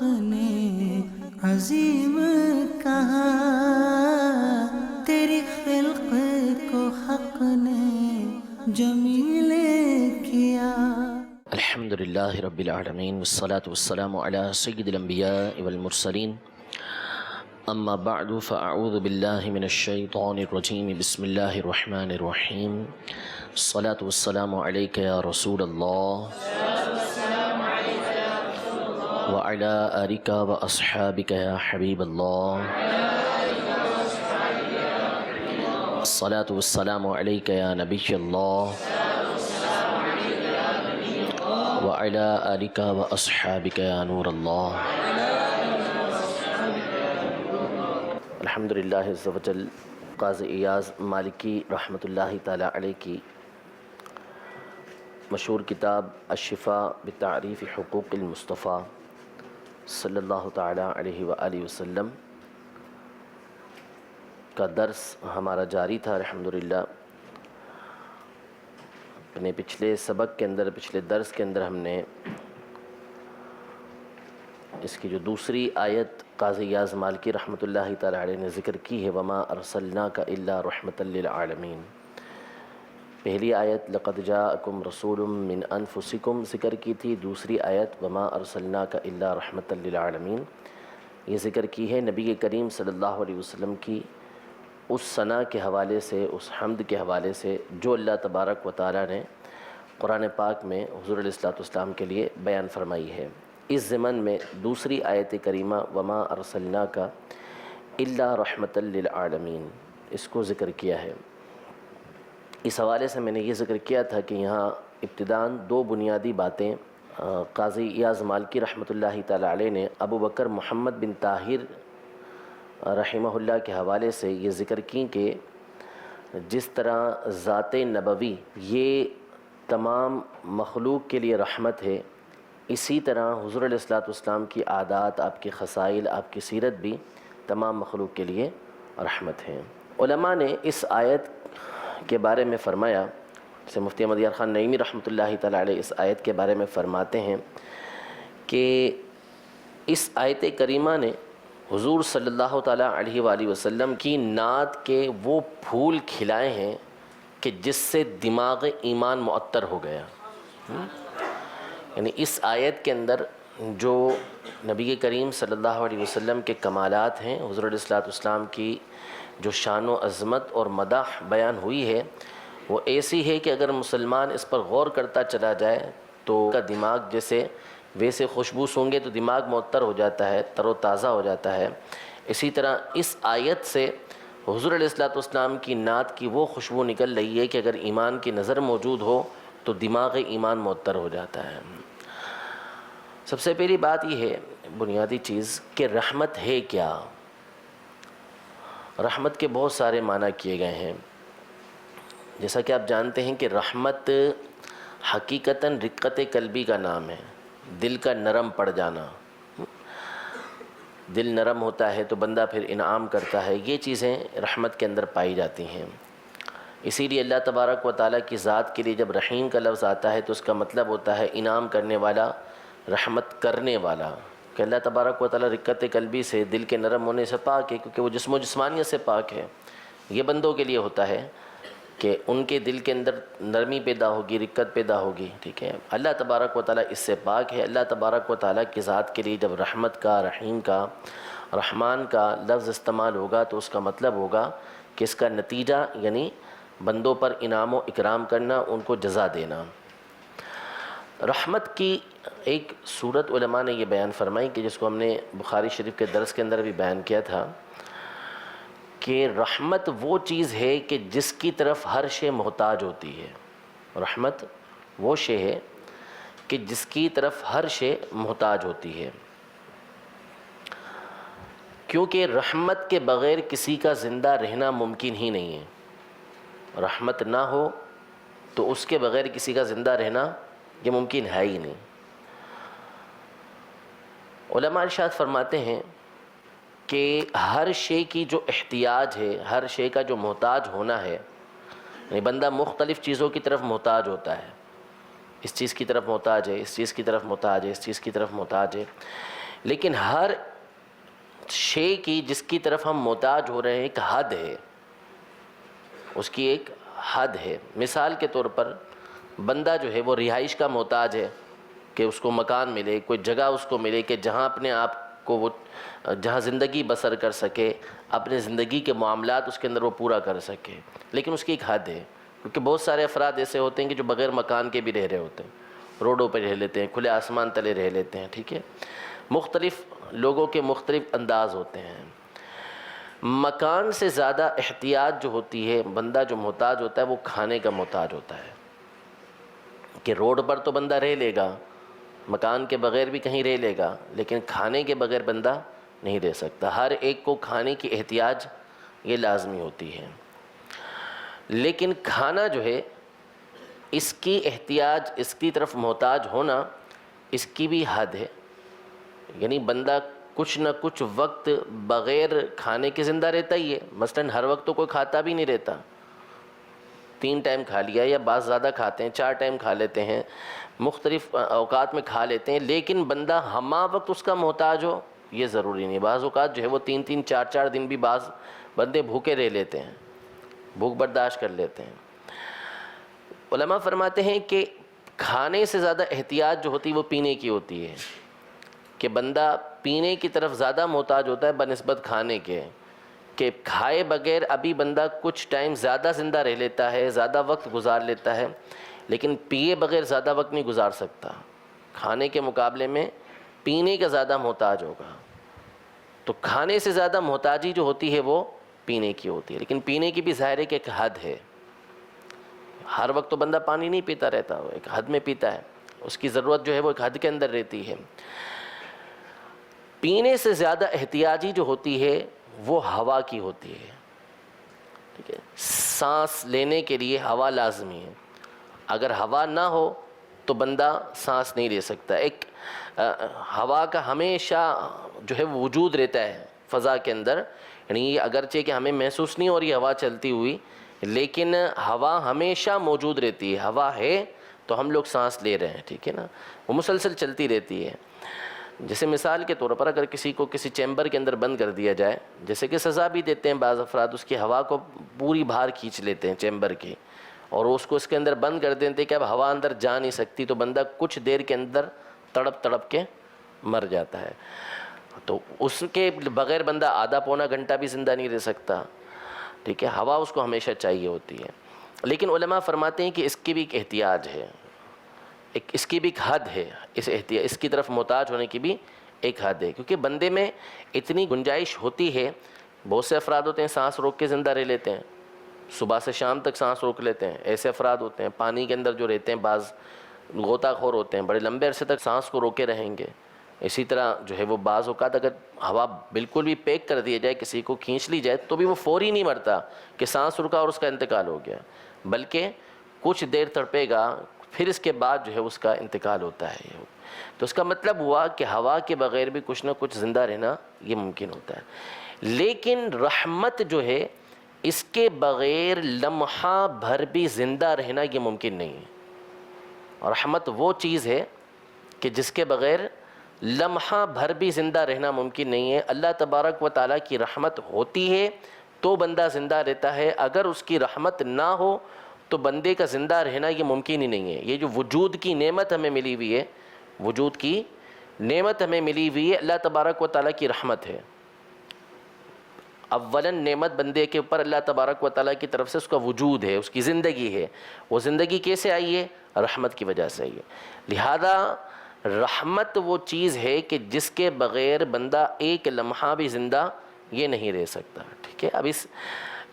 نے عظیم کہا، تیری خلق کو حق نے جمیل کیا۔ الحمد للہ رب العالمین والصلاة والسلام علی سید الانبیاء والمرسلین، اما بعد فاعوذ باللہ من الشیطان الرجیم، بسم اللہ الرحمن الرحیم۔ الصلاة والسلام علیک یا رسول اللہ وعلی آلک واصحابک یا حبیب اللہ۔ الصلاة والسلام علیک یا نبی اللہ وعلی آلک واصحابک یا نور اللہ۔ الحمدللہ عز و جل، قاضی ایاز مالکی رحمۃ اللہ تعالی علیہ کی مشہور کتاب الشفاء بتعریف حقوق المصطفیٰ صلی اللہ تعالی علیہ وآلہ وسلم کا درس ہمارا جاری تھا۔ الحمدللہ اپنے پچھلے سبق کے اندر، پچھلے درس کے اندر ہم نے اس کی جو دوسری آیت قاضی ایاز مالکی رحمۃ اللہ تعالی علیہ نے ذکر کی ہے، وما ارسلناک الا رحمۃ للعالمین۔ پہلی آیت لقد جاءکم رسول من انفسکم ذکر کی تھی، دوسری آیت وما ارسلناک الا رحمۃ للعالمین یہ ذکر کی ہے نبی کریم صلی اللہ علیہ وسلم کی اس ثنا کے حوالے سے، اس حمد کے حوالے سے جو اللہ تبارک و تعالی نے قرآن پاک میں حضور علیہ الصلوۃ والسلام کے لیے بیان فرمائی ہے۔ اس ضمن میں دوسری آیت کریمہ وما ارسلناک الا رحمۃ للعالمین اس کو ذکر کیا ہے۔ اس حوالے سے میں نے یہ ذکر کیا تھا کہ یہاں ابتداً دو بنیادی باتیں قاضی ایاز مالکی رحمۃ اللہ تعالی علیہ نے ابو بکر محمد بن طاہر رحمہ اللہ کے حوالے سے یہ ذکر کی کہ جس طرح ذات نبوی یہ تمام مخلوق کے لیے رحمت ہے، اسی طرح حضور علیہ الصلوۃ والسلام کی عادات، آپ کی خصائل، آپ کی سیرت بھی تمام مخلوق کے لیے رحمت ہے۔ علماء نے اس آیت کے بارے میں فرمایا، جیسے مفتی احمد یار خان نعیمی رحمۃ اللہ تعالی علیہ اس آیت کے بارے میں فرماتے ہیں کہ اس آیت کریمہ نے حضور صلی اللہ تعالی علیہ وآلہ وسلم کی نعت کے وہ پھول کھلائے ہیں کہ جس سے دماغ ایمان معطر ہو گیا۔ یعنی اس آیت کے اندر جو نبی کریم صلی اللہ علیہ وسلم کے کمالات ہیں، حضور علیہ الصلوۃ والسلام کی جو شان و عظمت اور مدح بیان ہوئی ہے، وہ ایسی ہے کہ اگر مسلمان اس پر غور کرتا چلا جائے تو کا دماغ جیسے ویسے خوشبو سونگے تو دماغ معطر ہو جاتا ہے، تر و تازہ ہو جاتا ہے، اسی طرح اس آیت سے حضور علیہ الصلوۃ والسلام کی نعت کی وہ خوشبو نکل رہی ہے کہ اگر ایمان کی نظر موجود ہو تو دماغ ایمان معطر ہو جاتا ہے۔ سب سے پہلی بات یہ ہے، بنیادی چیز، کہ رحمت ہے کیا؟ رحمت کے بہت سارے معنی کیے گئے ہیں۔ جیسا کہ آپ جانتے ہیں کہ رحمت حقیقتاً رقت قلبی کا نام ہے، دل کا نرم پڑ جانا۔ دل نرم ہوتا ہے تو بندہ پھر انعام کرتا ہے، یہ چیزیں رحمت کے اندر پائی جاتی ہیں۔ اسی لیے اللہ تبارک و تعالیٰ کی ذات کے لیے جب رحیم کا لفظ آتا ہے تو اس کا مطلب ہوتا ہے انعام کرنے والا، رحمت کرنے والا، کہ اللہ تبارک و تعالیٰ رقت قلبی سے، دل کے نرم ہونے سے پاک ہے، کیونکہ وہ جسم و جسمانیت سے پاک ہے۔ یہ بندوں کے لیے ہوتا ہے کہ ان کے دل کے اندر نرمی پیدا ہوگی، رقت پیدا ہوگی، ٹھیک ہے۔ اللہ تبارک و تعالیٰ اس سے پاک ہے۔ اللہ تبارک و تعالیٰ کی ذات کے لیے جب رحمت کا، رحیم کا، رحمان کا لفظ استعمال ہوگا تو اس کا مطلب ہوگا کہ اس کا نتیجہ یعنی بندوں پر انعام و اکرام کرنا، ان کو جزا دینا۔ رحمت کی ایک صورت علماء نے یہ بیان فرمائی کہ جس کو ہم نے بخاری شریف کے درس کے اندر بھی بیان کیا تھا کہ رحمت وہ چیز ہے کہ جس کی طرف ہر شے محتاج ہوتی ہے۔ رحمت وہ شے ہے کہ جس کی طرف ہر شے محتاج ہوتی ہے، کیونکہ رحمت کے بغیر کسی کا زندہ رہنا ممکن ہی نہیں ہے۔ رحمت نہ ہو تو اس کے بغیر کسی کا زندہ رہنا یہ ممکن ہے ہی نہیں۔ علماء ارشاد فرماتے ہیں کہ ہر شے کی جو احتیاج ہے، ہر شے کا جو محتاج ہونا ہے، یعنی بندہ مختلف چیزوں کی طرف محتاج ہوتا ہے، اس چیز کی طرف محتاج ہے، اس چیز کی طرف محتاج ہے، اس چیز کی طرف محتاج ہے۔ لیکن ہر شے کی جس کی طرف ہم محتاج ہو رہے ہیں ایک حد ہے، اس کی ایک حد ہے۔ مثال کے طور پر بندہ جو ہے وہ رہائش کا محتاج ہے کہ اس کو مکان ملے، کوئی جگہ اس کو ملے کہ جہاں اپنے آپ کو وہ جہاں زندگی بسر کر سکے، اپنے زندگی کے معاملات اس کے اندر وہ پورا کر سکے، لیکن اس کی ایک حد ہے۔ کیونکہ بہت سارے افراد ایسے ہوتے ہیں کہ جو بغیر مکان کے بھی رہ رہے ہوتے ہیں، روڈوں پہ رہ لیتے ہیں، کھلے آسمان تلے رہ لیتے ہیں، ٹھیک ہے۔ مختلف لوگوں کے مختلف انداز ہوتے ہیں۔ مکان سے زیادہ احتیاط جو ہوتی ہے، بندہ جو محتاج ہوتا ہے وہ کھانے کا محتاج ہوتا ہے، کہ روڈ پر تو بندہ رہ لے گا، مکان کے بغیر بھی کہیں رہ لے گا، لیکن کھانے کے بغیر بندہ نہیں رہ سکتا۔ ہر ایک کو کھانے کی احتیاج یہ لازمی ہوتی ہے، لیکن کھانا جو ہے اس کی احتیاج، اس کی طرف محتاج ہونا، اس کی بھی حد ہے۔ یعنی بندہ کچھ نہ کچھ وقت بغیر کھانے کے زندہ رہتا ہی ہے۔ مثلاً ہر وقت تو کوئی کھاتا بھی نہیں رہتا، 3 ٹائم کھا لیا، یا بعض زیادہ کھاتے ہیں، 4 ٹائم کھا لیتے ہیں، مختلف اوقات میں کھا لیتے ہیں، لیکن بندہ ہمہ وقت اس کا محتاج ہو یہ ضروری نہیں۔ بعض اوقات جو ہے وہ 3 4 دن بھی بعض بندے بھوکے رہ لیتے ہیں، بھوک برداشت کر لیتے ہیں۔ علماء فرماتے ہیں کہ کھانے سے زیادہ احتیاط جو ہوتی ہے وہ پینے کی ہوتی ہے، کہ بندہ پینے کی طرف زیادہ محتاج ہوتا ہے بنسبت کھانے کے، کہ کھائے بغیر ابھی بندہ کچھ ٹائم زیادہ زندہ رہ لیتا ہے، زیادہ وقت گزار لیتا ہے، لیکن پیے بغیر زیادہ وقت نہیں گزار سکتا۔ کھانے کے مقابلے میں پینے کا زیادہ محتاج ہوگا، تو کھانے سے زیادہ محتاجی جو ہوتی ہے وہ پینے کی ہوتی ہے، لیکن پینے کی بھی ظاہر ہے کہ ایک حد ہے۔ ہر وقت تو بندہ پانی نہیں پیتا رہتا، وہ ایک حد میں پیتا ہے، اس کی ضرورت جو ہے وہ ایک حد کے اندر رہتی ہے۔ پینے سے زیادہ احتیاجی جو ہوتی ہے وہ ہوا کی ہوتی ہے، ٹھیک ہے۔ سانس لینے کے لیے ہوا لازمی ہے، اگر ہوا نہ ہو تو بندہ سانس نہیں لے سکتا۔ ایک ہوا کا ہمیشہ جو ہے وجود رہتا ہے فضا کے اندر، یعنی یہ اگرچہ کہ ہمیں محسوس نہیں ہو رہی ہوا چلتی ہوئی، لیکن ہوا ہمیشہ موجود رہتی ہے۔ ہوا ہے تو ہم لوگ سانس لے رہے ہیں، ٹھیک ہے نا، وہ مسلسل چلتی رہتی ہے۔ جیسے مثال کے طور پر اگر کسی کو کسی چیمبر کے اندر بند کر دیا جائے، جیسے کہ سزا بھی دیتے ہیں بعض افراد، اس کی ہوا کو پوری باہر کھینچ لیتے ہیں چیمبر کی، اور اس کو اس کے اندر بند کر دیتے ہیں کہ اب ہوا اندر جا نہیں سکتی، تو بندہ کچھ دیر کے اندر تڑپ تڑپ کے مر جاتا ہے۔ تو اس کے بغیر بندہ آدھا پونا گھنٹہ بھی زندہ نہیں رہ سکتا، ٹھیک ہے۔ ہوا اس کو ہمیشہ چاہیے ہوتی ہے، لیکن علماء فرماتے ہیں کہ اس کی بھی ایک احتیاج ہے، اس کی بھی ایک حد ہے، اس کی طرف محتاج ہونے کی بھی ایک حد ہے، کیونکہ بندے میں اتنی گنجائش ہوتی ہے۔ بہت سے افراد ہوتے ہیں سانس روک کے زندہ رہ لیتے ہیں، صبح سے شام تک سانس روک لیتے ہیں، ایسے افراد ہوتے ہیں پانی کے اندر جو رہتے ہیں، بعض غوطہ خور ہوتے ہیں، بڑے لمبے عرصے تک سانس کو روکے رہیں گے۔ اسی طرح جو ہے وہ بعض اوقات اگر ہوا بالکل بھی پیک کر دیا جائے، کسی کو کھینچ لی جائے، تو بھی وہ فوری نہیں مرتا کہ سانس رکا اور اس کا انتقال ہو گیا، بلکہ کچھ دیر تڑپے گا، پھر اس کے بعد جو ہے اس کا انتقال ہوتا ہے۔ تو اس کا مطلب ہوا کہ ہوا کے بغیر بھی کچھ نہ کچھ زندہ رہنا یہ ممکن ہوتا ہے، لیکن رحمت جو ہے اس کے بغیر لمحہ بھر بھی زندہ رہنا یہ ممکن نہیں ہے۔ رحمت وہ چیز ہے کہ جس کے بغیر لمحہ بھر بھی زندہ رہنا ممکن نہیں ہے۔ اللہ تبارک و تعالیٰ کی رحمت ہوتی ہے تو بندہ زندہ رہتا ہے، اگر اس کی رحمت نہ ہو تو بندے کا زندہ رہنا یہ ممکن ہی نہیں ہے۔ یہ جو وجود کی نعمت ہمیں ملی ہوئی ہے، وجود کی نعمت ہمیں ملی ہوئی ہے، اللہ تبارک و تعالیٰ کی رحمت ہے۔ اولاً نعمت بندے کے اوپر اللہ تبارک و تعالیٰ کی طرف سے اس کا وجود ہے، اس کی زندگی ہے۔ وہ زندگی کیسے آئی ہے؟ رحمت کی وجہ سے آئی ہے۔ لہذا رحمت وہ چیز ہے کہ جس کے بغیر بندہ ایک لمحہ بھی زندہ یہ نہیں رہ سکتا، ٹھیک ہے۔ اب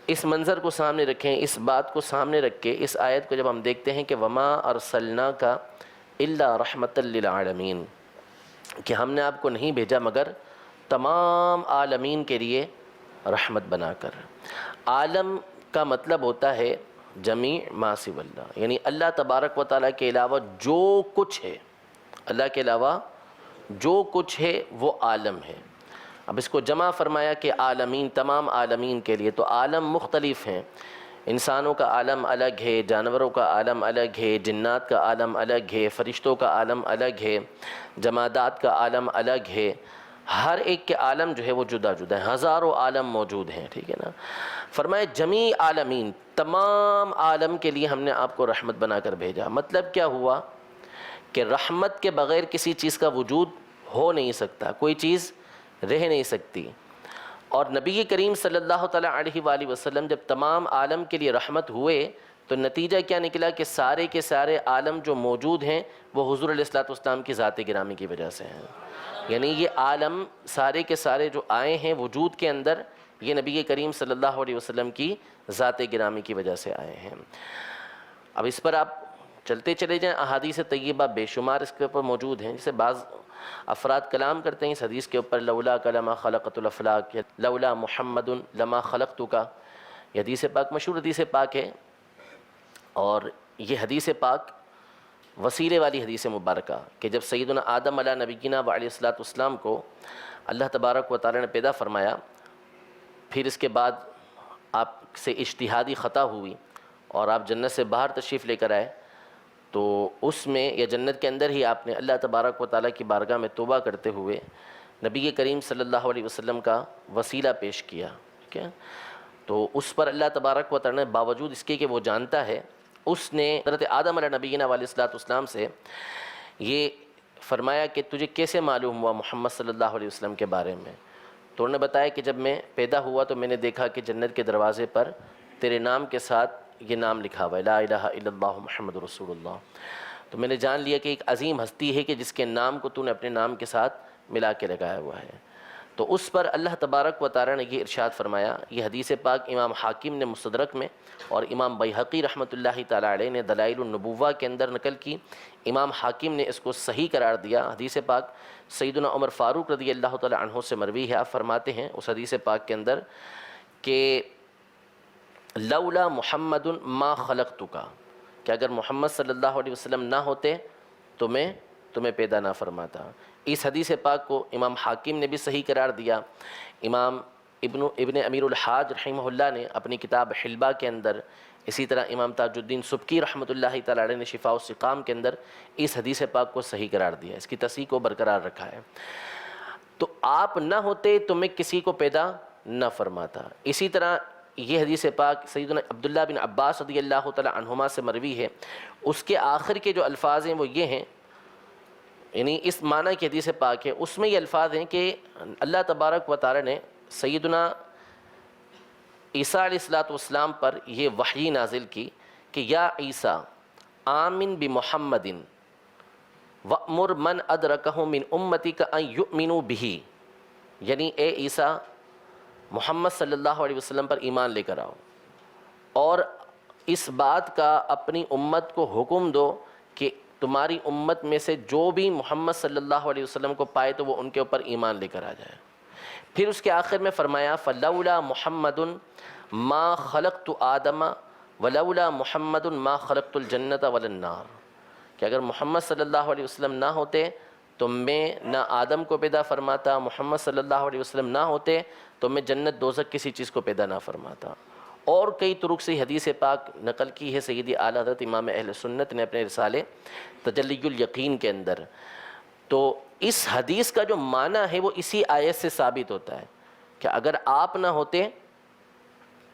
اس منظر کو سامنے رکھیں، اس بات کو سامنے رکھ کے اس آیت کو جب ہم دیکھتے ہیں کہ وما ارسلناک الا رحمۃ للعالمین، کہ ہم نے آپ کو نہیں بھیجا مگر تمام عالمین کے لیے رحمت بنا کر۔ عالم کا مطلب ہوتا ہے جمیع ما سوی اللہ، یعنی اللہ تبارک و تعالیٰ کے علاوہ جو کچھ ہے، اللہ کے علاوہ جو کچھ ہے وہ عالم ہے۔ اب اس کو جمع فرمایا کہ عالمین، تمام عالمین کے لیے، تو عالم مختلف ہیں۔ انسانوں کا عالم الگ ہے، جانوروں کا عالم الگ ہے، جنات کا عالم الگ ہے، فرشتوں کا عالم الگ ہے، جمادات کا عالم الگ ہے، ہر ایک کے عالم جو ہے وہ جدا جدا ہیں، ہزاروں عالم موجود ہیں، ٹھیک ہے نا. فرمائے جمیع عالمین، تمام عالم کے لیے ہم نے آپ کو رحمت بنا کر بھیجا. مطلب کیا ہوا کہ رحمت کے بغیر کسی چیز کا وجود ہو نہیں سکتا، کوئی چیز رہ نہیں سکتی. اور نبی کریم صلی اللہ تعالیٰ علیہ وآلہ وسلم جب تمام عالم کے لیے رحمت ہوئے تو نتیجہ کیا نکلا کہ سارے کے سارے عالم جو موجود ہیں وہ حضور علیہ الصلوۃ والسلام کی ذات گرامی کی وجہ سے ہیں. یعنی یہ عالم سارے کے سارے جو آئے ہیں وجود کے اندر، یہ نبی کریم صلی اللہ علیہ وسلم کی ذات گرامی کی وجہ سے آئے ہیں. اب اس پر آپ چلتے چلے جائیں، احادیث طیبہ بے شمار اس کے اوپر موجود ہیں. جسے بعض افراد کلام کرتے ہیں اس حدیث کے اوپر، لولا لما خلقت الافلاک، لولا محمد لما خلقتک. یہ حدیث پاک مشہور حدیث پاک ہے، اور یہ حدیث پاک وسیلے والی حدیث مبارکہ کہ جب سیدنا آدم علیہ نبینا و علیہ الصلوۃ والسلام کو اللہ تبارک و تعالی نے پیدا فرمایا، پھر اس کے بعد آپ سے اجتہادی خطا ہوئی اور آپ جنت سے باہر تشریف لے کر آئے، تو اس میں یا جنت کے اندر ہی آپ نے اللہ تبارک و تعالیٰ کی بارگاہ میں توبہ کرتے ہوئے نبی کریم صلی اللہ علیہ وسلم کا وسیلہ پیش کیا. ٹھیک ہے، تو اس پر اللہ تبارک و تعالیٰ نے باوجود اس کے کہ وہ جانتا ہے، اس نے حضرت آدم علیہ نبینا علیہ الصلوۃ والسلام سے یہ فرمایا کہ تجھے کیسے معلوم ہوا محمد صلی اللہ علیہ وسلم کے بارے میں؟ تو انہوں نے بتایا کہ جب میں پیدا ہوا تو میں نے دیکھا کہ جنت کے دروازے پر تیرے نام کے ساتھ یہ نام لکھا ہوا ہے، لا الہ الا اللہ محمد رسول اللہ. تو میں نے جان لیا کہ ایک عظیم ہستی ہے کہ جس کے نام کو تو نے اپنے نام کے ساتھ ملا کے لگایا ہوا ہے. تو اس پر اللہ تبارک و تعالی نے یہ ارشاد فرمایا. یہ حدیث پاک امام حاکم نے مستدرک میں اور امام بیہقی رحمۃ اللہ تعالی علیہ نے دلائل النبوہ کے اندر نقل کی. امام حاکم نے اس کو صحیح قرار دیا. حدیث پاک سیدنا عمر فاروق رضی اللہ تعالی عنہ سے مروی ہے. آپ فرماتے ہیں اس حدیث پاک کے اندر کہ لولا محمد ما خلقتک، کہ اگر محمد صلی اللہ علیہ وسلم نہ ہوتے تو میں تمہیں پیدا نہ فرماتا. اس حدیث پاک کو امام حاکم نے بھی صحیح قرار دیا. امام ابن امیر الحاج رحمہ اللہ نے اپنی کتاب حلبہ کے اندر، اسی طرح امام تاج الدین سبکی رحمۃ اللہ تعالی علیہ نے شفاء السقام کے اندر اس حدیث پاک کو صحیح قرار دیا، اس کی تصحیح کو برقرار رکھا ہے. تو آپ نہ ہوتے تو میں کسی کو پیدا نہ فرماتا. اسی طرح یہ حدیث پاک سیدنا عبداللہ بن عباس رضی اللہ تعالی عنہما سے مروی ہے. اس کے آخر کے جو الفاظ ہیں وہ یہ ہیں، یعنی اس معنی کی حدیث پاک ہے، اس میں یہ الفاظ ہیں کہ اللہ تبارک و تعالی نے سیدنا عیسیٰ علیہ الصلوۃ والسلام پر یہ وحی نازل کی کہ یا عیسیٰ آمن بمحمد وأمر من ادرکہ من امتک ان یؤمنوا بہ. یعنی اے عیسیٰ محمد صلی اللہ علیہ وسلم پر ایمان لے کر آؤ اور اس بات کا اپنی امت کو حکم دو کہ تمہاری امت میں سے جو بھی محمد صلی اللہ علیہ وسلم کو پائے تو وہ ان کے اوپر ایمان لے کر آ جائے. پھر اس کے آخر میں فرمایا فلولا محمد ما خلقت آدم ولولا محمد ما خلقت الجنت ولا النار، کہ اگر محمد صلی اللہ علیہ وسلم نہ ہوتے تو میں نہ آدم کو پیدا فرماتا، محمد صلی اللہ علیہ وسلم نہ ہوتے تو میں جنت دوزخ کسی چیز کو پیدا نہ فرماتا. اور کئی طرق سے حدیث پاک نقل کی ہے سیدی اعلیٰ حضرت امام اہل سنت نے اپنے رسالے تجلی الیقین کے اندر. تو اس حدیث کا جو معنی ہے وہ اسی آیت سے ثابت ہوتا ہے کہ اگر آپ نہ ہوتے،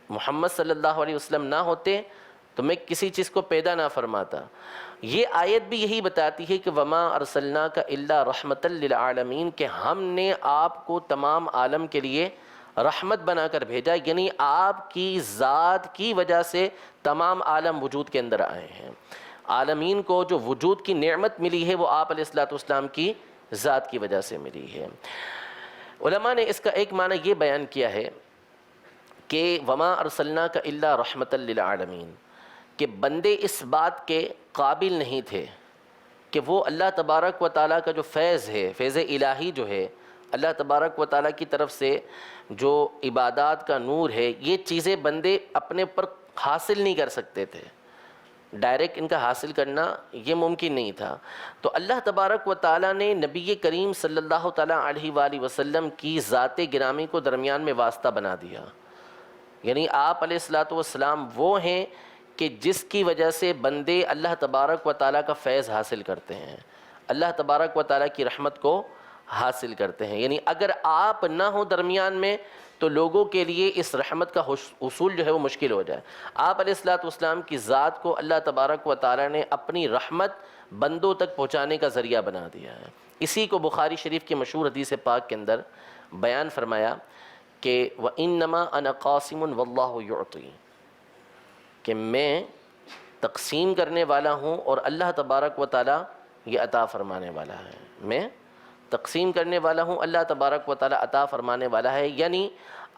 محمد صلی اللہ علیہ وسلم نہ ہوتے تو میں کسی چیز کو پیدا نہ فرماتا. یہ آیت بھی یہی بتاتی ہے کہ وما ارسلناک الا رحمتا للعالمین، کہ ہم نے آپ کو تمام عالم کے لیے رحمت بنا کر بھیجا، یعنی آپ کی ذات کی وجہ سے تمام عالم وجود کے اندر آئے ہیں. عالمین کو جو وجود کی نعمت ملی ہے وہ آپ علیہ الصلوۃ والسلام کی ذات کی وجہ سے ملی ہے. علماء نے اس کا ایک معنی یہ بیان کیا ہے کہ وما ارسلناک الا رحمتا للعالمین، کہ بندے اس بات کے قابل نہیں تھے کہ وہ اللہ تبارک و تعالیٰ کا جو فیض ہے، فیض الہی جو ہے، اللہ تبارک و تعالیٰ کی طرف سے جو عبادات کا نور ہے، یہ چیزیں بندے اپنے پر حاصل نہیں کر سکتے تھے. ڈائریکٹ ان کا حاصل کرنا یہ ممکن نہیں تھا. تو اللہ تبارک و تعالیٰ نے نبی کریم صلی اللہ تعالیٰ علیہ وآلہ وسلم کی ذات گرامی کو درمیان میں واسطہ بنا دیا. یعنی آپ علیہ الصلوۃ والسلام وہ ہیں کہ جس کی وجہ سے بندے اللہ تبارک و تعالیٰ کا فیض حاصل کرتے ہیں، اللہ تبارک و تعالیٰ کی رحمت کو حاصل کرتے ہیں. یعنی اگر آپ نہ ہو درمیان میں تو لوگوں کے لیے اس رحمت کا حصول جو ہے وہ مشکل ہو جائے. آپ علیہ الصلوۃ والسلام کی ذات کو اللہ تبارک و تعالیٰ نے اپنی رحمت بندوں تک پہنچانے کا ذریعہ بنا دیا ہے. اسی کو بخاری شریف کی مشہور حدیث پاک کے اندر بیان فرمایا کہ وَإِنَّمَا أَنَا قَاسِمٌ وَاللَّهُ يُعْطِي، کہ میں تقسیم کرنے والا ہوں اور اللہ تبارک و تعالیٰ یہ عطا فرمانے والا ہے. میں تقسیم کرنے والا ہوں، اللہ تبارک و تعالیٰ عطا فرمانے والا ہے. یعنی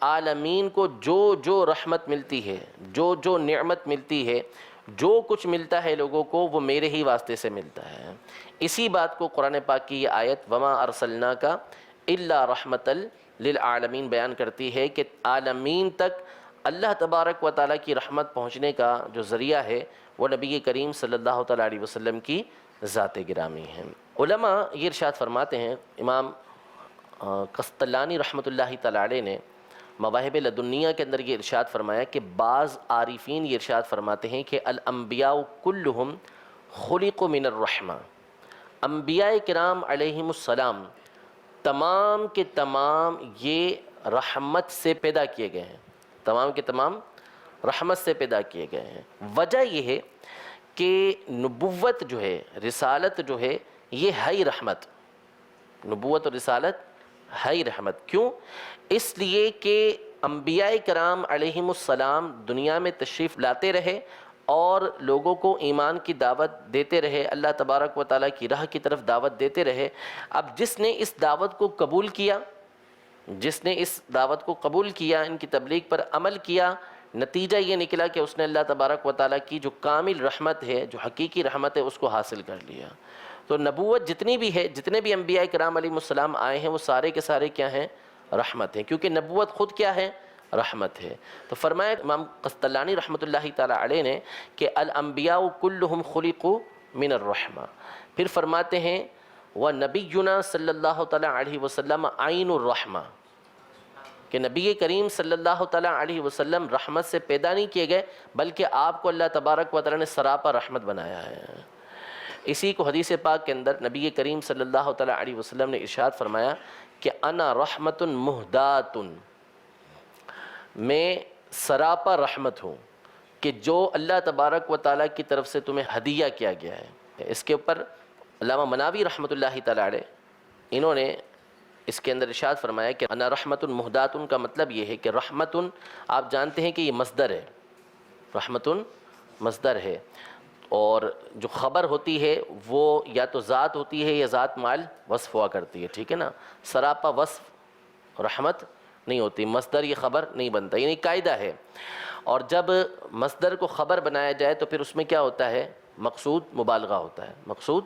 عالمین کو جو جو رحمت ملتی ہے، جو جو نعمت ملتی ہے، جو کچھ ملتا ہے لوگوں کو، وہ میرے ہی واسطے سے ملتا ہے. اسی بات کو قرآن پاک کی یہ آیت وما ارسلناک الا رحمۃ للعالمین بیان کرتی ہے کہ عالمین تک اللہ تبارک و تعالیٰ کی رحمت پہنچنے کا جو ذریعہ ہے وہ نبی کریم صلی اللہ تعالیٰ علیہ وسلم کی ذات گرامی ہے. علماء یہ ارشاد فرماتے ہیں، امام قسطلانی رحمۃ اللہ تعالیٰ علیہ نے مواہب لدنیہ کے اندر یہ ارشاد فرمایا کہ بعض عارفین یہ ارشاد فرماتے ہیں کہ الانبیاء کلہم خلقوا من الرحمہ، انبیاء کرام علیہم السلام تمام کے تمام یہ رحمت سے پیدا کیے گئے ہیں، تمام کے تمام رحمت سے پیدا کیے گئے ہیں. وجہ یہ ہے کہ نبوت جو ہے، رسالت جو ہے، یہ ہے رحمت. نبوت اور رسالت ہے رحمت. کیوں؟ اس لیے کہ انبیاء کرام علیہم السلام دنیا میں تشریف لاتے رہے اور لوگوں کو ایمان کی دعوت دیتے رہے، اللہ تبارک و تعالیٰ کی راہ کی طرف دعوت دیتے رہے. اب جس نے اس دعوت کو قبول کیا، جس نے اس دعوت کو قبول کیا، ان کی تبلیغ پر عمل کیا، نتیجہ یہ نکلا کہ اس نے اللہ تبارک و تعالیٰ کی جو کامل رحمت ہے، جو حقیقی رحمت ہے، اس کو حاصل کر لیا. تو نبوت جتنی بھی ہے، جتنے بھی انبیاء کرام علیہ السلام آئے ہیں، وہ سارے کے سارے کیا ہیں؟ رحمت ہیں، کیونکہ نبوت خود کیا ہے؟ رحمت ہے. تو فرمایا امام قسطلانی رحمۃ اللہ تعالیٰ علیہ نے کہ الانبیاء کلہم خلقوا من الرحمہ. پھر فرماتے ہیں وَنَبِيُّنَا صلی اللہ تعالیٰ علیہ وسلم عین الرحمہ، کہ نبی کریم صلی اللہ تعالیٰ علیہ وسلم رحمت سے پیدا نہیں کیے گئے بلکہ آپ کو اللہ تبارک و تعالیٰ نے سراپا رحمت بنایا ہے. اسی کو حدیث پاک کے اندر نبی کریم صلی اللہ تعالیٰ علیہ وسلم نے ارشاد فرمایا کہ انا رحمت مہدات، میں سراپا رحمت ہوں کہ جو اللہ تبارک و تعالیٰ کی طرف سے تمہیں ہدیہ کیا گیا ہے. اس کے اوپر علامہ مناوی رحمۃ اللہ تعالیٰ علیہ انہوں نے اس کے اندر ارشاد فرمایا کہ انا رحمت مہدات کا مطلب یہ ہے کہ رحمت، آپ جانتے ہیں کہ یہ مصدر ہے، رحمت مصدر ہے، اور جو خبر ہوتی ہے وہ یا تو ذات ہوتی ہے یا ذات مال وصف ہوا کرتی ہے، ٹھیک ہے نا. سراپا وصف رحمت نہیں ہوتی، مصدر یہ خبر نہیں بنتا، یعنی قاعدہ ہے. اور جب مصدر کو خبر بنایا جائے تو پھر اس میں کیا ہوتا ہے؟ مقصود مبالغہ ہوتا ہے، مقصود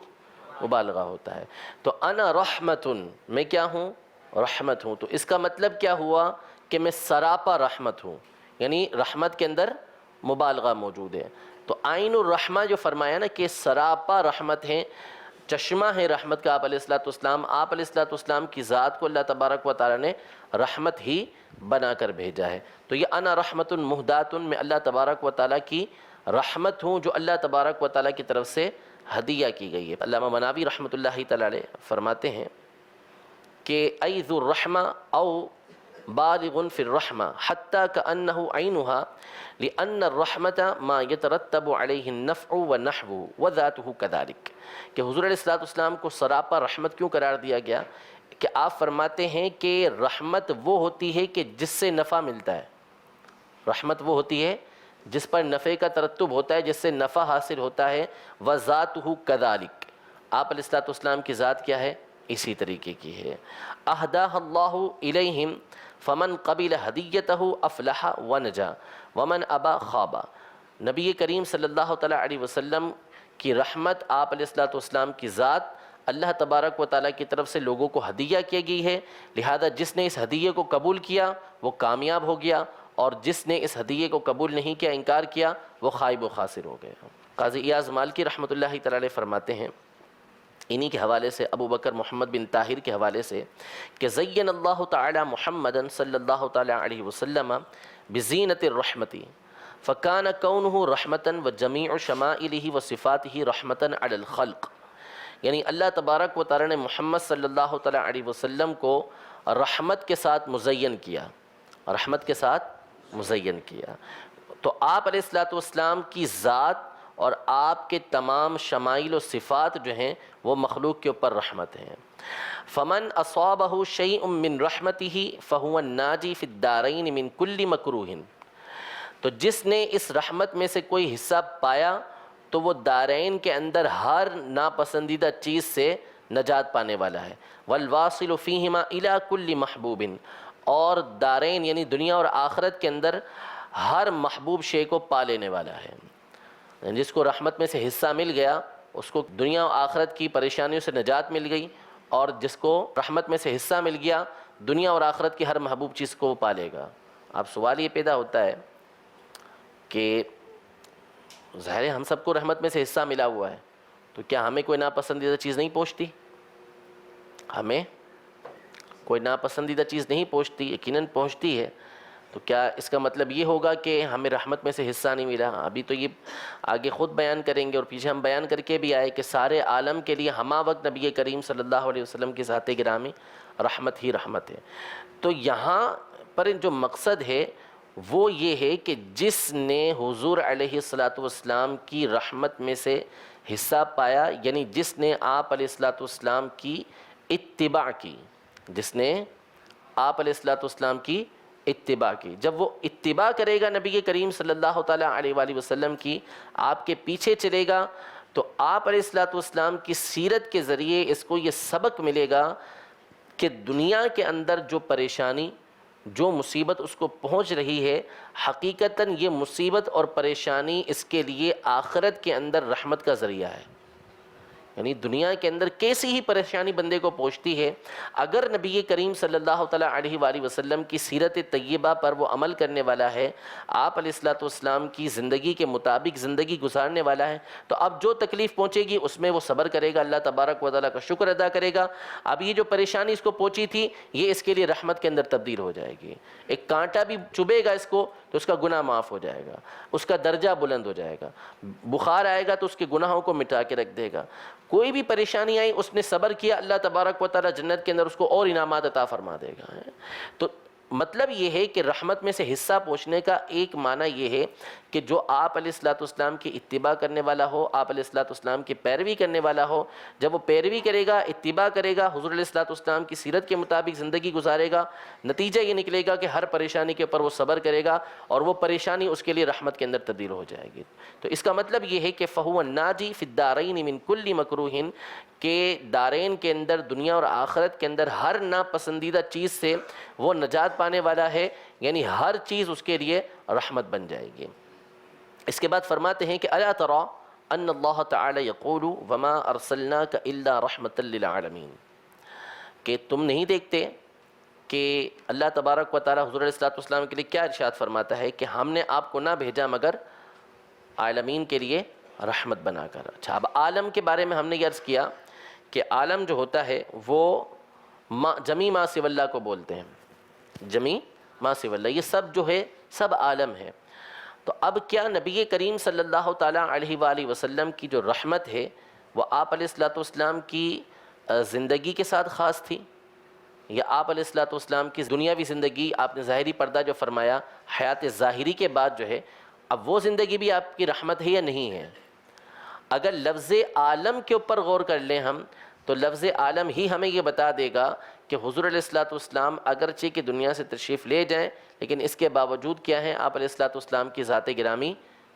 مبالغہ ہوتا ہے. تو انا رحمت، میں کیا ہوں؟ رحمت ہوں. تو اس کا مطلب کیا ہوا کہ میں سراپا رحمت ہوں، یعنی رحمت کے اندر مبالغہ موجود ہے. تو عین الرحمہ جو فرمایا نا کہ سراپا رحمت ہے، چشمہ ہے رحمت کا آپ علیہ الصلوۃ والسلام، آپ علیہ الصلوۃ والسلام کی ذات کو اللہ تبارک و تعالیٰ نے رحمت ہی بنا کر بھیجا ہے. تو یہ انا رحمت مہدات، میں اللہ تبارک و تعالیٰ کی رحمت ہوں جو اللہ تبارک و تعالیٰ کی طرف سے ہدیہ کی گئی ہے. علامہ مناوی رحمۃ اللہ تعالیٰ علیہ فرماتے ہیں کہ ای ذو الرحمہ او بالغ فی الرحمہ حتی کأنہ عینہا لأن الرحمۃ ما یترتب علیہ النفع والنحو وذاتہ کذالک، کہ حضور علیہ الصلوۃ والسلام کو سراپا رحمت کیوں قرار دیا گیا؟ کہ آپ فرماتے ہیں کہ رحمت وہ ہوتی ہے کہ جس سے نفع ملتا ہے، رحمت وہ ہوتی ہے جس پر نفع کا ترتب ہوتا ہے، جس سے نفع حاصل ہوتا ہے. وذاتہ کذالک، آپ علیہ الصلوۃ والسلام کی ذات کیا ہے؟ اسی طریقے کی ہے. اہداہ اللہ الیہم فمن قبل ہدیتہ افلح ونجا ومن ابا خابا. نبی کریم صلی اللہ تعالیٰ علیہ وسلم کی رحمت، آپ علیہ الصلوۃ والسلام کی ذات اللہ تبارک و تعالیٰ کی طرف سے لوگوں کو ہدیہ کی گئی ہے، لہذا جس نے اس ہدیے کو قبول کیا وہ کامیاب ہو گیا، اور جس نے اس ہدیے کو قبول نہیں کیا، انکار کیا، وہ خائب و خاسر ہو گئے. قاضی ایاز مالکی رحمۃ اللہ تعالیٰ علیہ فرماتے ہیں انہی کے حوالے سے، ابو بکر محمد بن طاہر کے حوالے سے، کہ زین اللہ تعالی محمدا صلی اللہ تعالی علیہ وسلم بزینت الرحمت فکان کونہ رحمتا وجمیع شمائلہ وصفاتہ رحمتا علی الخلق، یعنی اللہ تبارک و تعالیٰ نے محمد صلی اللہ تعالیٰ علیہ وسلم کو رحمت کے ساتھ مزین کیا، رحمت کے ساتھ مزین کیا۔ تو آپ علیہ الصلوۃ والسلام کی ذات اور آپ کے تمام شمائل و صفات جو ہیں وہ مخلوق کے اوپر رحمت ہیں۔ فمن اصابہ شیء من رحمتہ فہو الناجی فی الدارین من کل مکروہ، تو جس نے اس رحمت میں سے کوئی حصہ پایا تو وہ دارین کے اندر ہر ناپسندیدہ چیز سے نجات پانے والا ہے۔ والواصل فیہما الی کل محبوب، اور دارین یعنی دنیا اور آخرت کے اندر ہر محبوب شے کو پا لینے والا ہے۔ جس کو رحمت میں سے حصہ مل گیا اس کو دنیا و آخرت کی پریشانیوں سے نجات مل گئی، اور جس کو رحمت میں سے حصہ مل گیا دنیا اور آخرت کی ہر محبوب چیز کو وہ پا لے گا۔ اب سوال یہ پیدا ہوتا ہے کہ ظاہر ہے ہم سب کو رحمت میں سے حصہ ملا ہوا ہے، تو کیا ہمیں کوئی ناپسندیدہ چیز نہیں پہنچتی؟ ہمیں کوئی ناپسندیدہ چیز نہیں پہنچتی، یقیناً پہنچتی ہے۔ تو کیا اس کا مطلب یہ ہوگا کہ ہمیں رحمت میں سے حصہ نہیں ملا؟ ابھی تو یہ آگے خود بیان کریں گے، اور پیچھے ہم بیان کر کے بھی آئے کہ سارے عالم کے لیے ہمہ وقت نبی کریم صلی اللہ علیہ وسلم کی ذات گرامی رحمت ہی رحمت ہے۔ تو یہاں پر جو مقصد ہے وہ یہ ہے کہ جس نے حضور علیہ الصلوۃ والسلام کی رحمت میں سے حصہ پایا، یعنی جس نے آپ علیہ الصلوۃ والسلام کی اتباع کی، جس نے آپ علیہ الصلوۃ والسلام کی اتباع کی، جب وہ اتباع کرے گا نبی کریم صلی اللہ تعالیٰ علیہ وآلہ وسلم کی، آپ کے پیچھے چلے گا، تو آپ علیہ الصلوۃ والسلام کی سیرت کے ذریعے اس کو یہ سبق ملے گا کہ دنیا کے اندر جو پریشانی، جو مصیبت اس کو پہنچ رہی ہے، حقیقتاً یہ مصیبت اور پریشانی اس کے لیے آخرت کے اندر رحمت کا ذریعہ ہے۔ یعنی دنیا کے اندر کیسی ہی پریشانی بندے کو پہنچتی ہے، اگر نبی کریم صلی اللہ تعالیٰ علیہ وآلہ وسلم کی سیرت طیبہ پر وہ عمل کرنے والا ہے، آپ علیہ الصلوۃ والسلام کی زندگی کے مطابق زندگی گزارنے والا ہے، تو اب جو تکلیف پہنچے گی اس میں وہ صبر کرے گا، اللہ تبارک و تعالیٰ کا شکر ادا کرے گا۔ اب یہ جو پریشانی اس کو پہنچی تھی یہ اس کے لیے رحمت کے اندر تبدیل ہو جائے گی۔ ایک کانٹا بھی چبھے گا اس کو تو اس کا گناہ معاف ہو جائے گا، اس کا درجہ بلند ہو جائے گا، بخار آئے گا تو اس کے گناہوں کو مٹا کے رکھ دے گا، کوئی بھی پریشانی آئی اس نے صبر کیا، اللہ تبارک و تعالیٰ جنت کے اندر اس کو اور انعامات عطا فرما دے گا۔ تو مطلب یہ ہے کہ رحمت میں سے حصہ پہنچنے کا ایک معنی یہ ہے کہ جو آپ علیہ الصلوۃ والسلام کی اتباع کرنے والا ہو، آپ علیہ الصلوۃ والسلام کی پیروی کرنے والا ہو، جب وہ پیروی کرے گا، اتباع کرے گا، حضور علیہ الصلوۃ والسلام کی سیرت کے مطابق زندگی گزارے گا، نتیجہ یہ نکلے گا کہ ہر پریشانی کے اوپر وہ صبر کرے گا اور وہ پریشانی اس کے لیے رحمت کے اندر تبدیل ہو جائے گی۔ تو اس کا مطلب یہ ہے کہ فہو الناجی فی الدارین من کل مکروہ، کہ دارین کے اندر دنیا اور آخرت کے اندر ہر ناپسندیدہ چیز سے وہ نجات پانے والا ہے، یعنی ہر چیز اس کے لیے رحمت بن جائے گی۔ اس کے بعد فرماتے ہیں کہ الا تری ان اللہ تعالی یقول وما ارسلناک الا رحمۃ للعالمین، کہ تم نہیں دیکھتے کہ اللہ تبارک و تعالی حضور علیہ الصلوۃ والسلام کے لیے کیا ارشاد فرماتا ہے کہ ہم نے آپ کو نہ بھیجا مگر عالمین کے لیے رحمت بنا کر۔ اچھا، اب عالم کے بارے میں ہم نے یہ عرض کیا کہ عالم جو ہوتا ہے وہ جمی ما سوی اللہ کو بولتے ہیں، جمی ما سوی اللہ، یہ سب جو ہے سب عالم ہے۔ تو اب کیا نبی کریم صلی اللہ تعالیٰ علیہ وآلہ وسلم کی جو رحمت ہے وہ آپ علیہ الصلوۃ والسلام کی زندگی کے ساتھ خاص تھی، یا آپ علیہ الصلوۃ والسلام کی دنیاوی زندگی، آپ نے ظاہری پردہ جو فرمایا حیات ظاہری کے بعد جو ہے، اب وہ زندگی بھی آپ کی رحمت ہے یا نہیں ہے؟ اگر لفظ عالم کے اوپر غور کر لیں ہم تو لفظ عالم ہی ہمیں یہ بتا دے گا کہ حضور علیہ الصلوۃ والسلام اگرچہ کہ دنیا سے تشریف لے جائیں لیکن اس کے باوجود کیا ہے، آپ علیہ الصلوۃ والسلام کی ذات گرامی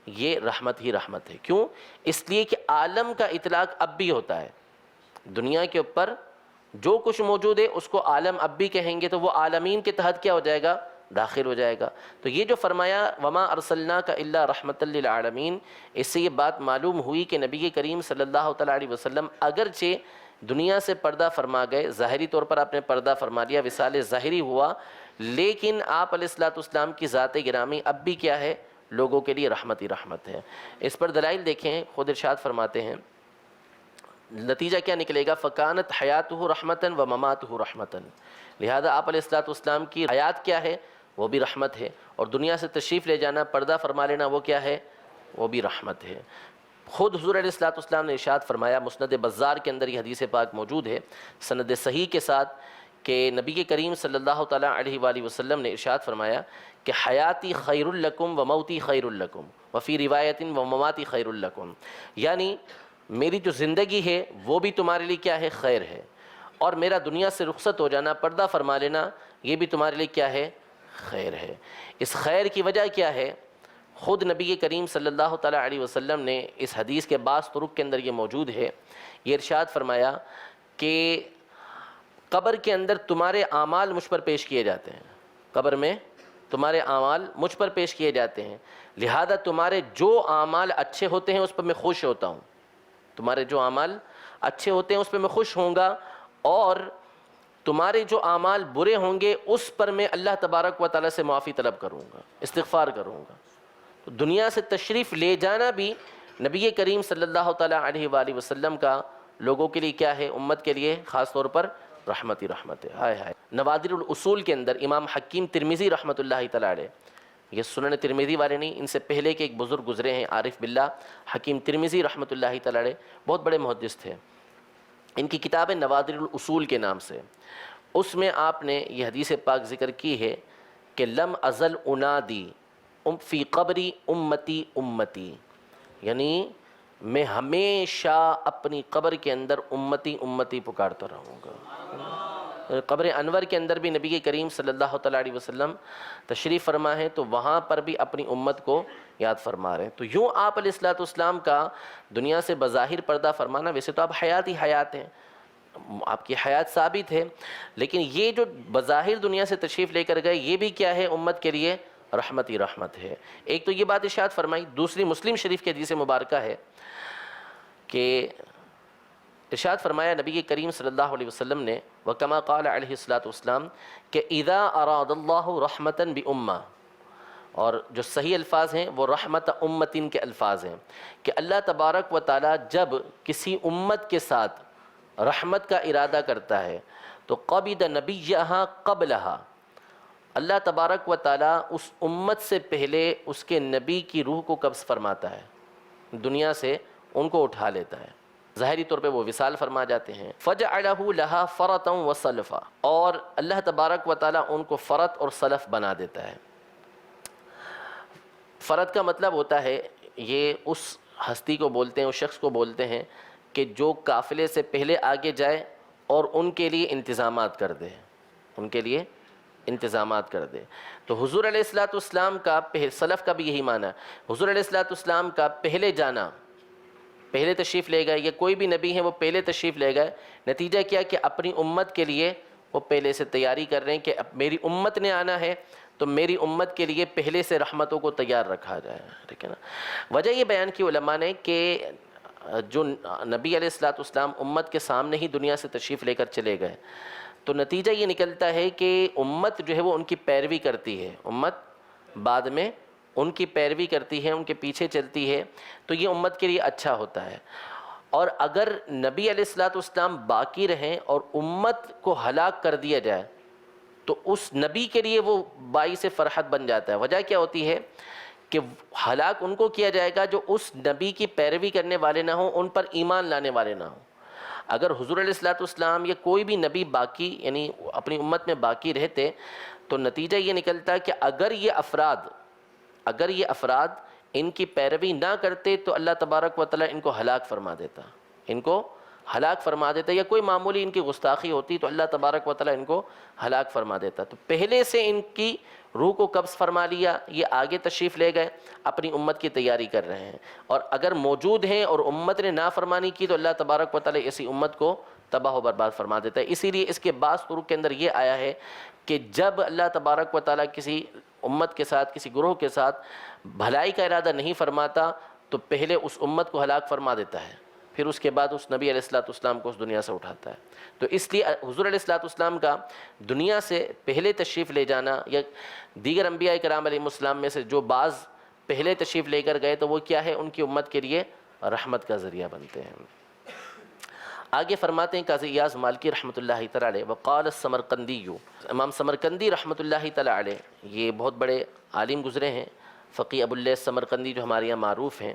یہ رحمت ہی رحمت ہے۔ کیوں؟ اس لیے کہ عالم کا اطلاق اب بھی ہوتا ہے، دنیا کے اوپر جو کچھ موجود ہے اس کو عالم اب بھی کہیں گے تو وہ عالمین کے تحت کیا ہو جائے گا، داخل ہو جائے گا۔ تو یہ جو فرمایا وما ارسلناک الا رحمۃ للعالمین، اس سے یہ بات معلوم ہوئی کہ نبی کریم صلی اللہ تعالیٰ علیہ وسلم اگرچہ دنیا سے پردہ فرما گئے، ظاہری طور پر آپ نے پردہ فرما لیا، وصال ظاہری ہوا، لیکن آپ علیہ الصلوۃ والسلام کی ذات گرامی اب بھی کیا ہے، لوگوں کے لیے رحمت ہی رحمت ہے۔ اس پر دلائل دیکھیں، خود ارشاد فرماتے ہیں نتیجہ کیا نکلے گا، فکانت حیاتہ رحمتاً و مماتہ رحمتاً، لہذا آپ علیہ الصلوۃ والسلام کی حیات کیا ہے، وہ بھی رحمت ہے، اور دنیا سے تشریف لے جانا، پردہ فرما لینا، وہ کیا ہے، وہ بھی رحمت ہے۔ خود حضور علیہ الصلوۃ والسلام نے ارشاد فرمایا، مسند بزار کے اندر یہ حدیث پاک موجود ہے سند صحیح کے ساتھ، کہ نبی کریم صلی اللہ تعالیٰ علیہ وآلہ وسلم نے ارشاد فرمایا کہ حیاتی خیر لکم و موتی خیر لکم وفی روایت و مماتی خیر لکم، یعنی میری جو زندگی ہے وہ بھی تمہارے لیے کیا ہے؟ خیر ہے، اور میرا دنیا سے رخصت ہو جانا، پردہ فرما لینا، یہ بھی تمہارے لیے کیا ہے؟ خیر ہے۔ اس خیر کی وجہ کیا ہے؟ خود نبی کریم صلی اللہ تعالیٰ علیہ وسلم نے اس حدیث کے بعض طرق کے اندر یہ موجود ہے، یہ ارشاد فرمایا کہ قبر کے اندر تمہارے اعمال مجھ پر پیش کیے جاتے ہیں، قبر میں تمہارے اعمال مجھ پر پیش کیے جاتے ہیں، لہذا تمہارے جو اعمال اچھے ہوتے ہیں اس پر میں خوش ہوتا ہوں، تمہارے جو اعمال اچھے ہوتے ہیں اس پہ میں خوش ہوں گا، اور تمہارے جو اعمال برے ہوں گے اس پر میں اللہ تبارک و تعالیٰ سے معافی طلب کروں گا، استغفار کروں گا۔ تو دنیا سے تشریف لے جانا بھی نبی کریم صلی اللہ تعالیٰ علیہ وآلہ وسلم کا لوگوں کے لیے کیا ہے؟ امت کے لیے خاص طور پر رحمت ہی رحمت ہے۔ ہائے ہائے، نوادر الاصول کے اندر امام حکیم ترمذی رحمۃ اللہ تعالیٰ علیہ، یہ سنن ترمذی والے نہیں، ان سے پہلے کے ایک بزرگ گزرے ہیں عارف باللہ حکیم ترمذی رحمۃ اللہ تعالیٰ علیہ، بہت بڑے محدث تھے، ان کی کتاب ہے نوادر الاصول کے نام سے، اس میں آپ نے یہ حدیث پاک ذکر کی ہے کہ لم ازل انادی فی قبری امتی امتی، یعنی میں ہمیشہ اپنی قبر کے اندر امتی امتی پکارتا رہوں گا۔ قبر انور کے اندر بھی نبی کریم صلی اللہ تعالیٰ علیہ وسلم تشریف فرما ہے، تو وہاں پر بھی اپنی امت کو یاد فرما رہے ہیں۔ تو یوں آپ علیہ الصلوۃ والسلام کا دنیا سے بظاہر پردہ فرمانا، ویسے تو آپ حیات ہی حیات ہیں، آپ کی حیات ثابت ہے، لیکن یہ جو بظاہر دنیا سے تشریف لے کر گئے یہ بھی کیا ہے؟ امت کے لیے رحمت ہی رحمت ہے۔ ایک تو یہ بات ارشاد فرمائی، دوسری مسلم شریف کی حدیث مبارکہ ہے کہ ارشاد فرمایا نبی کریم صلی اللہ علیہ وسلم نے، وَكَمَا قَالَ علیہ الصلوۃ والسلام، کہ اِذَا أَرَادَ اللَّهُ رَحْمَةً بِأُمَّةٍ، اور جو صحیح الفاظ ہیں وہ رحمت امتن کے الفاظ ہیں، کہ اللہ تبارک و تعالیٰ جب کسی امت کے ساتھ رحمت کا ارادہ کرتا ہے تو قبض نبیہا قبلہا، اللہ تبارک و تعالیٰ اس امت سے پہلے اس کے نبی کی روح کو قبض فرماتا ہے، دنیا سے ان کو اٹھا لیتا ہے، ظاہری طور پہ وہ وصال فرما جاتے ہیں، فَجَعَلَهُ لَهَا فَرَطًا وَصَلْفًا، اور اللہ تبارک و تعالیٰ ان کو فرط اور سلف بنا دیتا ہے۔ فرط کا مطلب ہوتا ہے، یہ اس ہستی کو بولتے ہیں، اس شخص کو بولتے ہیں کہ جو قافلے سے پہلے آگے جائے اور ان کے لیے انتظامات کر دے، ان کے لیے انتظامات کر دے۔ تو حضور علیہ الصلوۃ والسلام کا سلف کا بھی یہی معنی ہے، حضور علیہ الصلوۃ والسلام کا پہلے جانا، پہلے تشریف لے گئے، یا کوئی بھی نبی ہے وہ پہلے تشریف لے گئے، نتیجہ کیا کہ اپنی امت کے لیے وہ پہلے سے تیاری کر رہے ہیں کہ اب میری امت نے آنا ہے تو میری امت کے لیے پہلے سے رحمتوں کو تیار رکھا جائے، ٹھیک ہے نا۔ وجہ یہ بیان کی علماء نے کہ جو نبی علیہ الصلوۃ والسلام امت کے سامنے ہی دنیا سے تشریف لے کر چلے گئے، تو نتیجہ یہ نکلتا ہے کہ امت جو ہے وہ ان کی پیروی کرتی ہے، امت بعد میں ان کی پیروی کرتی ہے، ان کے پیچھے چلتی ہے، تو یہ امت کے لیے اچھا ہوتا ہے۔ اور اگر نبی علیہ الصلوۃ والسلام باقی رہیں اور امت کو ہلاک کر دیا جائے تو اس نبی کے لیے وہ باعث فرحت بن جاتا ہے۔ وجہ کیا ہوتی ہے کہ ہلاک ان کو کیا جائے گا جو اس نبی کی پیروی کرنے والے نہ ہوں، ان پر ایمان لانے والے نہ ہوں۔ اگر حضور علیہ الصلوۃ والسلام یا کوئی بھی نبی باقی یعنی اپنی امت میں باقی رہتے تو نتیجہ یہ نکلتا کہ اگر یہ افراد ان کی پیروی نہ کرتے تو اللہ تبارک و تعالیٰ ان کو ہلاک فرما دیتا، یا کوئی معمولی ان کی گستاخی ہوتی تو اللہ تبارک و تعالیٰ ان کو ہلاک فرما دیتا۔ تو پہلے سے ان کی روح کو قبض فرما لیا، یہ آگے تشریف لے گئے، اپنی امت کی تیاری کر رہے ہیں، اور اگر موجود ہیں اور امت نے نافرمانی کی تو اللہ تبارک و تعالیٰ ایسی امت کو تباہ و برباد فرما دیتا ہے۔ اسی لیے اس کے بعض طرق کے اندر یہ آیا ہے کہ جب اللہ تبارک و تعالیٰ کسی امت کے ساتھ، کسی گروہ کے ساتھ بھلائی کا ارادہ نہیں فرماتا تو پہلے اس امت کو ہلاک فرما دیتا ہے، پھر اس کے بعد اس نبی علیہ الصلوۃ والسلام کو اس دنیا سے اٹھاتا ہے۔ تو اس لیے حضور علیہ الصلوۃ والسلام کا دنیا سے پہلے تشریف لے جانا، یا دیگر انبیاء کرام علیہ السلام میں سے جو بعض پہلے تشریف لے کر گئے تو وہ کیا ہے؟ ان کی امت کے لیے رحمت کا ذریعہ بنتے ہیں۔ آگے فرماتے ہیں قاضی ایاز مالکی رحمۃ اللہ تعالیٰ علیہ، وقال السمرقندی، امام سمرقندی رحمۃ اللہ تعالیٰ علیہ یہ بہت بڑے عالم گزرے ہیں، فقی ابو اللیث سمرقندی جو ہمارے یہاں معروف ہیں،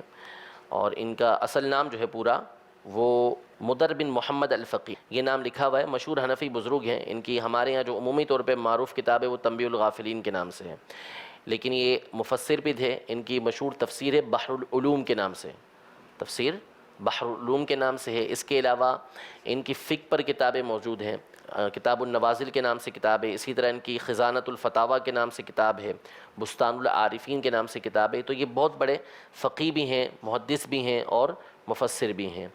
اور ان کا اصل نام جو ہے پورا وہ مدر بن محمد الفقی، یہ نام لکھا ہوا ہے، مشہور حنفی بزرگ ہیں۔ ان کی ہمارے یہاں جو عمومی طور پہ معروف کتاب ہے وہ تنبیہ الغافلین کے نام سے ہے، لیکن یہ مفسر بھی تھے۔ ان کی مشہور تفسیر ہے بحر العلوم کے نام سے، تفسیر بحر العلوم کے نام سے ہے۔ اس کے علاوہ ان کی فقہ پر کتابیں موجود ہیں، کتاب النوازل کے نام سے کتاب ہے، اسی طرح ان کی خزانۃ الفتاویٰ کے نام سے کتاب ہے، بستان العارفین کے نام سے کتاب ہے۔ تو یہ بہت بڑے فقیہ بھی ہیں، محدث بھی ہیں اور مفسر بھی ہیں۔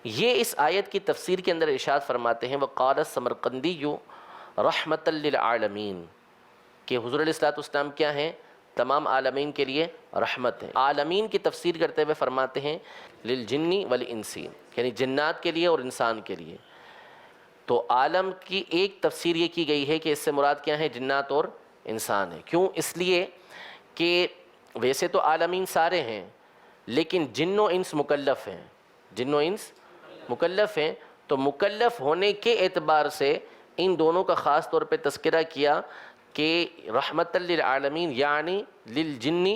یہ اس آیت کی تفسیر کے اندر ارشاد فرماتے ہیں وقال السمرقندی رحمۃ للعالمین، کہ حضور علیہ الصلوۃ والسلام کیا ہیں؟ تمام عالمین کے لیے رحمت ہیں۔ عالمین کی تفسیر کرتے ہوئے فرماتے ہیں للجن والانسی، یعنی جنات کے لیے اور انسان کے لیے۔ تو عالم کی ایک تفسیر یہ کی گئی ہے کہ اس سے مراد کیا ہے؟ جنات اور انسان ہے۔ کیوں؟ اس لیے کہ ویسے تو عالمین سارے ہیں، لیکن جن و انس مکلف ہیں، جن و انس مکلف ہیں، تو مکلف ہونے کے اعتبار سے ان دونوں کا خاص طور پہ تذکرہ کیا کہ رحمت للعالمین یعنی للجن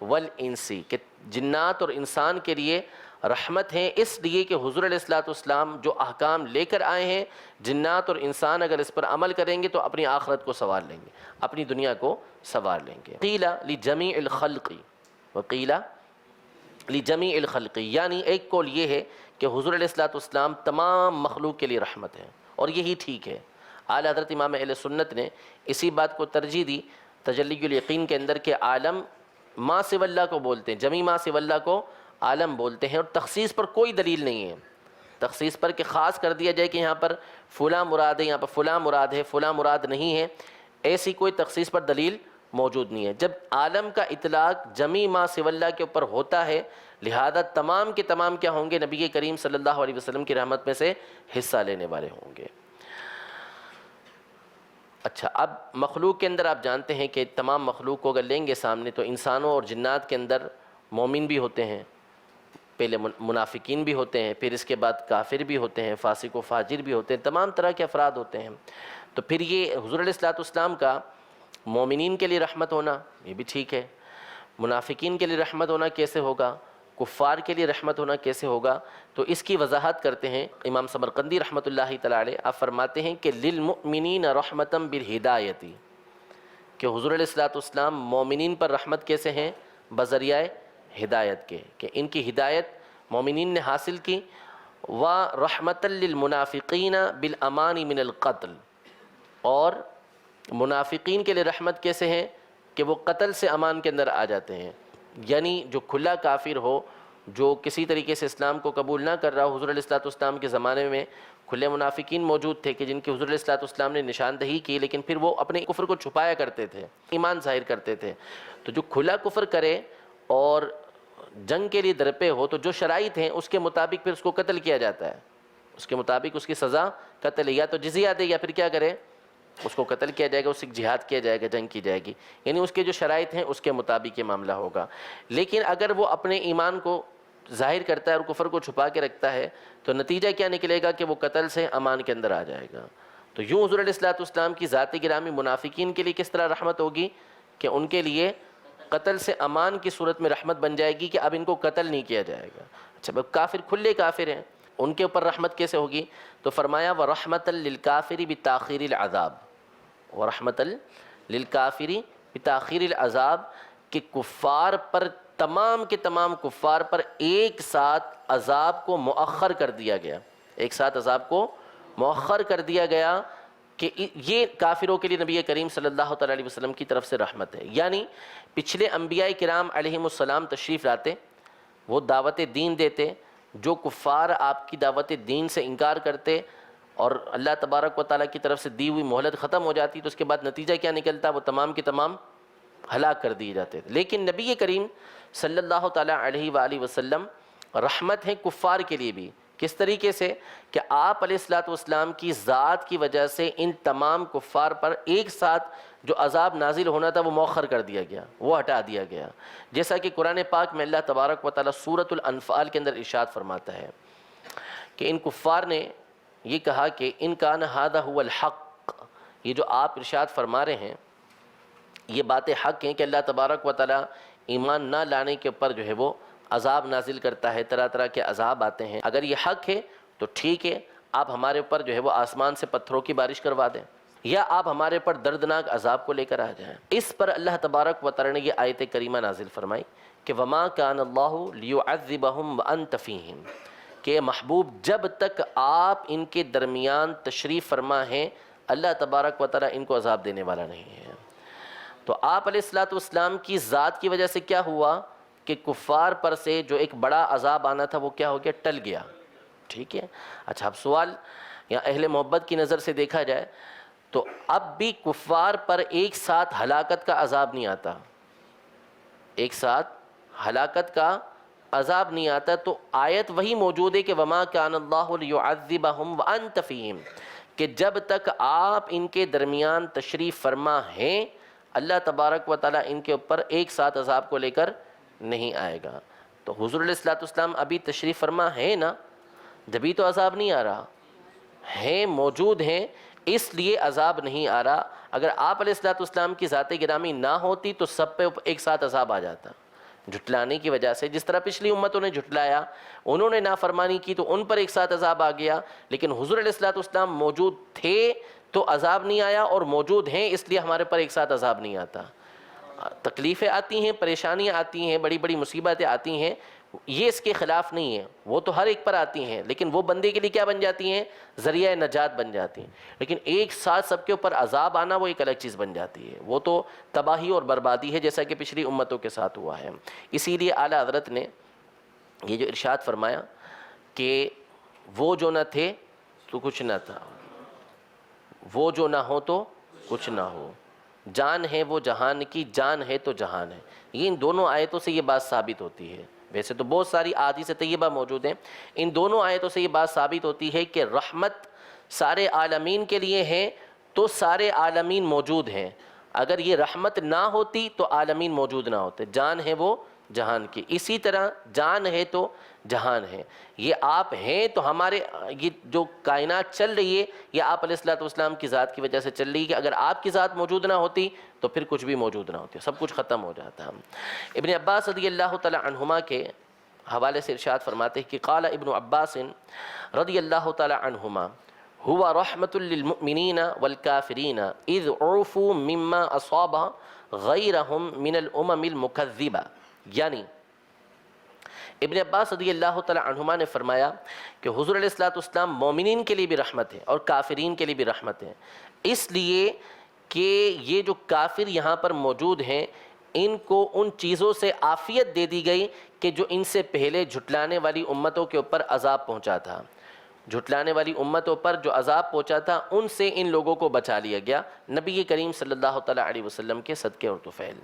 والانسی، کہ جنات اور انسان کے لیے رحمت ہیں، اس لیے کہ حضور علیہ الصلوۃ والسلام جو احکام لے کر آئے ہیں، جنات اور انسان اگر اس پر عمل کریں گے تو اپنی آخرت کو سنوار لیں گے، اپنی دنیا کو سنوار لیں گے۔ قیل لجمیع الخلق وقیل لجمیع الخلق، یعنی ایک قول یہ ہے کہ حضور علیہ الصلوۃ والسلام تمام مخلوق کے لیے رحمت ہے، اور یہی ٹھیک ہے۔ اعلیٰ حضرت امام اہل سنت نے اسی بات کو ترجیح دی تجلی الیقین کے اندر کہ عالم ما سوی اللہ کو بولتے ہیں، جمی ما سوی اللہ کو عالم بولتے ہیں، اور تخصیص پر کوئی دلیل نہیں ہے، تخصیص پر کہ خاص کر دیا جائے کہ یہاں پر فلاں مراد ہے، یہاں پر فلاں مراد ہے، فلاں مراد نہیں ہے، ایسی کوئی تخصیص پر دلیل موجود نہیں ہے۔ جب عالم کا اطلاق جمی ما سوی اللہ کے اوپر ہوتا ہے، لہذا تمام کے تمام کیا ہوں گے؟ نبی کریم صلی اللہ علیہ وسلم کی رحمت میں سے حصہ لینے والے ہوں گے۔ اچھا، اب مخلوق کے اندر آپ جانتے ہیں کہ تمام مخلوق کو اگر لیں گے سامنے تو انسانوں اور جنات کے اندر مومن بھی ہوتے ہیں، پہلے منافقین بھی ہوتے ہیں، پھر اس کے بعد کافر بھی ہوتے ہیں، فاسق و فاجر بھی ہوتے ہیں، تمام طرح کے افراد ہوتے ہیں۔ تو پھر یہ حضور علیہ الصلوۃ والسلام کا مومنین کے لیے رحمت ہونا یہ بھی ٹھیک ہے، منافقین کے لیے رحمت ہونا کیسے ہوگا، کفار کے لیے رحمت ہونا کیسے ہوگا؟ تو اس کی وضاحت کرتے ہیں امام سمرقندی رحمۃ اللہ تعالی علیہ۔ آپ فرماتے ہیں کہ للمؤمنین رحمتا بالہدایت، کہ حضور علیہ الصلوۃ والسلام مومنین پر رحمت کیسے ہیں؟ بذریعہ ہدایت کے، کہ ان کی ہدایت مومنین نے حاصل کی۔ وَرَحْمَةً لِّلْمُنَافِقِينَ بِالْأَمَانِ مِنَ الْقَتْلِ، اور منافقین کے لیے رحمت کیسے ہیں؟ کہ وہ قتل سے امان کے اندر آ جاتے ہیں، یعنی جو کھلا کافر ہو، جو کسی طریقے سے اسلام کو قبول نہ کر رہا ہو۔ حضور علیہ الصلوۃ والسلام کے زمانے میں کھلے منافقین موجود تھے کہ جن کی حضور علیہ الصلوۃ والسلام نے نشاندہی کی، لیکن پھر وہ اپنے کفر کو چھپایا کرتے تھے، ایمان ظاہر کرتے تھے۔ تو جو کھلا کفر کرے اور جنگ کے لیے درپے ہو تو جو شرائط ہیں اس کے مطابق پھر اس کو قتل کیا جاتا ہے، اس کے مطابق اس کی سزا قتل ہے، یا تو جزیہ دے یا پھر کیا کرے، اس کو قتل کیا جائے گا، اس سے جہاد کیا جائے گا، جنگ کی جائے گی، یعنی اس کے جو شرائط ہیں اس کے مطابق یہ معاملہ ہوگا۔ لیکن اگر وہ اپنے ایمان کو ظاہر کرتا ہے اور کفر کو چھپا کے رکھتا ہے تو نتیجہ کیا نکلے گا؟ کہ وہ قتل سے امان کے اندر آ جائے گا۔ تو یوں حضور علیہ الصلوۃ والسلام کی ذات گرامی منافقین کے لیے کس طرح رحمت ہوگی؟ کہ ان کے لیے قتل سے امان کی صورت میں رحمت بن جائے گی کہ اب ان کو قتل نہیں کیا جائے گا۔ اچھا، کافر کھلے کافر ہیں، ان کے اوپر رحمت کیسے ہوگی؟ تو فرمایا وَرَحْمَةً لِّلْكَافِرِ بِتَأْخِيرِ الْعَذَابِ، وَرَحْمَةً لِّلْكَافِرِ بِتَأْخِيرِ الْعَذَابِ، کہ کفار پر، تمام کے تمام کفار پر ایک ساتھ عذاب کو مؤخر کر دیا گیا، ایک ساتھ عذاب کو مؤخر کر دیا گیا، کہ یہ کافروں کے لیے نبی کریم صلی اللہ تعالیٰ علیہ وسلم کی طرف سے رحمت ہے۔ یعنی پچھلے انبیاء کرام علیہم السلام تشریف لاتے، وہ دعوت دین دیتے، جو کفار آپ کی دعوت دین سے انکار کرتے اور اللہ تبارک و تعالیٰ کی طرف سے دی ہوئی مہلت ختم ہو جاتی تو اس کے بعد نتیجہ کیا نکلتا؟ وہ تمام کے تمام ہلاک کر دیے جاتے تھے۔ لیکن نبی کریم صلی اللہ تعالیٰ علیہ وآلہ وسلم رحمت ہیں کفار کے لیے بھی۔ کس طریقے سے؟ کہ آپ علیہ الصلوۃ والسلام کی ذات کی وجہ سے ان تمام کفار پر ایک ساتھ جو عذاب نازل ہونا تھا وہ مؤخر کر دیا گیا، وہ ہٹا دیا گیا، جیسا کہ قرآن پاک میں اللہ تبارک و تعالیٰ سورۃ الانفال کے اندر ارشاد فرماتا ہے کہ ان کفار نے یہ کہا کہ ان کان ھذا ھو الحق، یہ جو آپ ارشاد فرما رہے ہیں یہ باتیں حق ہیں کہ اللہ تبارک و تعالیٰ ایمان نہ لانے کے اوپر جو ہے وہ عذاب نازل کرتا ہے، طرح طرح کے عذاب آتے ہیں۔ اگر یہ حق ہے تو ٹھیک ہے، آپ ہمارے اوپر جو ہے وہ آسمان سے پتھروں کی بارش کروا دیں، یا آپ ہمارے اوپر دردناک عذاب کو لے کر آ جائیں۔ اس پر اللہ تبارک و تعالی نے یہ آیت کریمہ نازل فرمائی کہ وَمَا كَانَ اللَّهُ لِيُعَذِّبَهُمْ وَأَنْتَ فِيهِمْ، کہ محبوب جب تک آپ ان کے درمیان تشریف فرما ہیں اللہ تبارک و تعالی ان کو عذاب دینے والا نہیں ہے۔ تو آپ علیہ السلام کی ذات کی وجہ سے کیا ہوا کہ کفار پر سے جو ایک بڑا عذاب آنا تھا وہ کیا ہو گیا؟ ٹل گیا۔ ٹھیک ہے، اچھا اب سوال یا اہل محبت کی نظر سے دیکھا جائے تو اب بھی کفار پر ایک ساتھ ہلاکت کا عذاب نہیں آتا، ایک ساتھ ہلاکت کا عذاب نہیں آتا، تو آیت وہی موجود ہے کہ وَمَا كَانَ اللَّهُ لِيُعَذِّبَهُمْ وَأَنْتَ فِيهِمْ، کہ جب تک آپ ان کے درمیان تشریف فرما ہیں اللہ تبارک و تعالیٰ ان کے اوپر ایک ساتھ عذاب کو لے کر نہیں آئے گا۔ تو حضور علیہ السلام ابھی تشریف فرما ہے نا، جبھی تو عذاب نہیں آ رہا، ہیں موجود ہیں اس لیے عذاب نہیں آ رہا۔ اگر آپ علیہ السلام کی ذات گرامی نہ ہوتی تو سب پہ ایک ساتھ عذاب آ جاتا، جھٹلانے کی وجہ سے۔ جس طرح پچھلی امتوں نے جھٹلایا، انہوں نے نافرمانی کی تو ان پر ایک ساتھ عذاب آ گیا، لیکن حضور علیہ السلام موجود تھے تو عذاب نہیں آیا، اور موجود ہیں اس لیے ہمارے پر ایک ساتھ عذاب نہیں آتا۔ تکلیفیں آتی ہیں، پریشانیاں آتی ہیں، بڑی بڑی مصیبتیں آتی ہیں، یہ اس کے خلاف نہیں ہے، وہ تو ہر ایک پر آتی ہیں، لیکن وہ بندے کے لیے کیا بن جاتی ہیں؟ ذریعہ نجات بن جاتی ہیں۔ لیکن ایک ساتھ سب کے اوپر عذاب آنا وہ ایک الگ چیز بن جاتی ہے، وہ تو تباہی اور بربادی ہے، جیسا کہ پچھلی امتوں کے ساتھ ہوا ہے۔ اسی لیے اعلیٰ حضرت نے یہ جو ارشاد فرمایا کہ وہ جو نہ تھے تو کچھ نہ تھا، وہ جو نہ ہو تو کچھ نہ ہو، جان ہے وہ جہان کی، جان ہے تو جہان ہے۔ یہ ان دونوں آیتوں سے یہ بات ثابت ہوتی ہے۔ ویسے تو بہت ساری احادیث طیبہ موجود ہیں، ان دونوں آیتوں سے یہ بات ثابت ہوتی ہے کہ رحمت سارے عالمین کے لیے ہے تو سارے عالمین موجود ہیں، اگر یہ رحمت نہ ہوتی تو عالمین موجود نہ ہوتے۔ جان ہے وہ جہان کی، اسی طرح جان ہے تو جہان ہے، یہ آپ ہیں تو ہمارے یہ جو کائنات چل رہی ہے یہ آپ علیہ السلام کی ذات کی وجہ سے چل رہی ہے، کہ اگر آپ کی ذات موجود نہ ہوتی تو پھر کچھ بھی موجود نہ ہوتی، سب کچھ ختم ہو جاتا۔ ابن عباس رضی اللہ تعالی عنہما کے حوالے سے ارشاد فرماتے ہیں کہ قال ابن عباس رضی اللہ تعالی عنہما هو رحمۃ للمؤمنین والکافرین اذ عرفوا مما اصاب غیرهم من الامم المکذبہ، یعنی ابن عباس رضی اللہ تعالی عنہما نے فرمایا کہ حضور علیہ السلام مومنین کے لیے بھی رحمت ہے اور کافرین کے لیے بھی رحمت ہے، اس لیے کہ یہ جو کافر یہاں پر موجود ہیں ان کو ان چیزوں سے عافیت دے دی گئی کہ جو ان سے پہلے جھٹلانے والی امتوں کے اوپر عذاب پہنچا تھا، جھٹلانے والی امتوں پر جو عذاب پہنچا تھا ان سے ان لوگوں کو بچا لیا گیا نبی کریم صلی اللہ تعالیٰ علیہ وسلم کے صدقے اور طفیل۔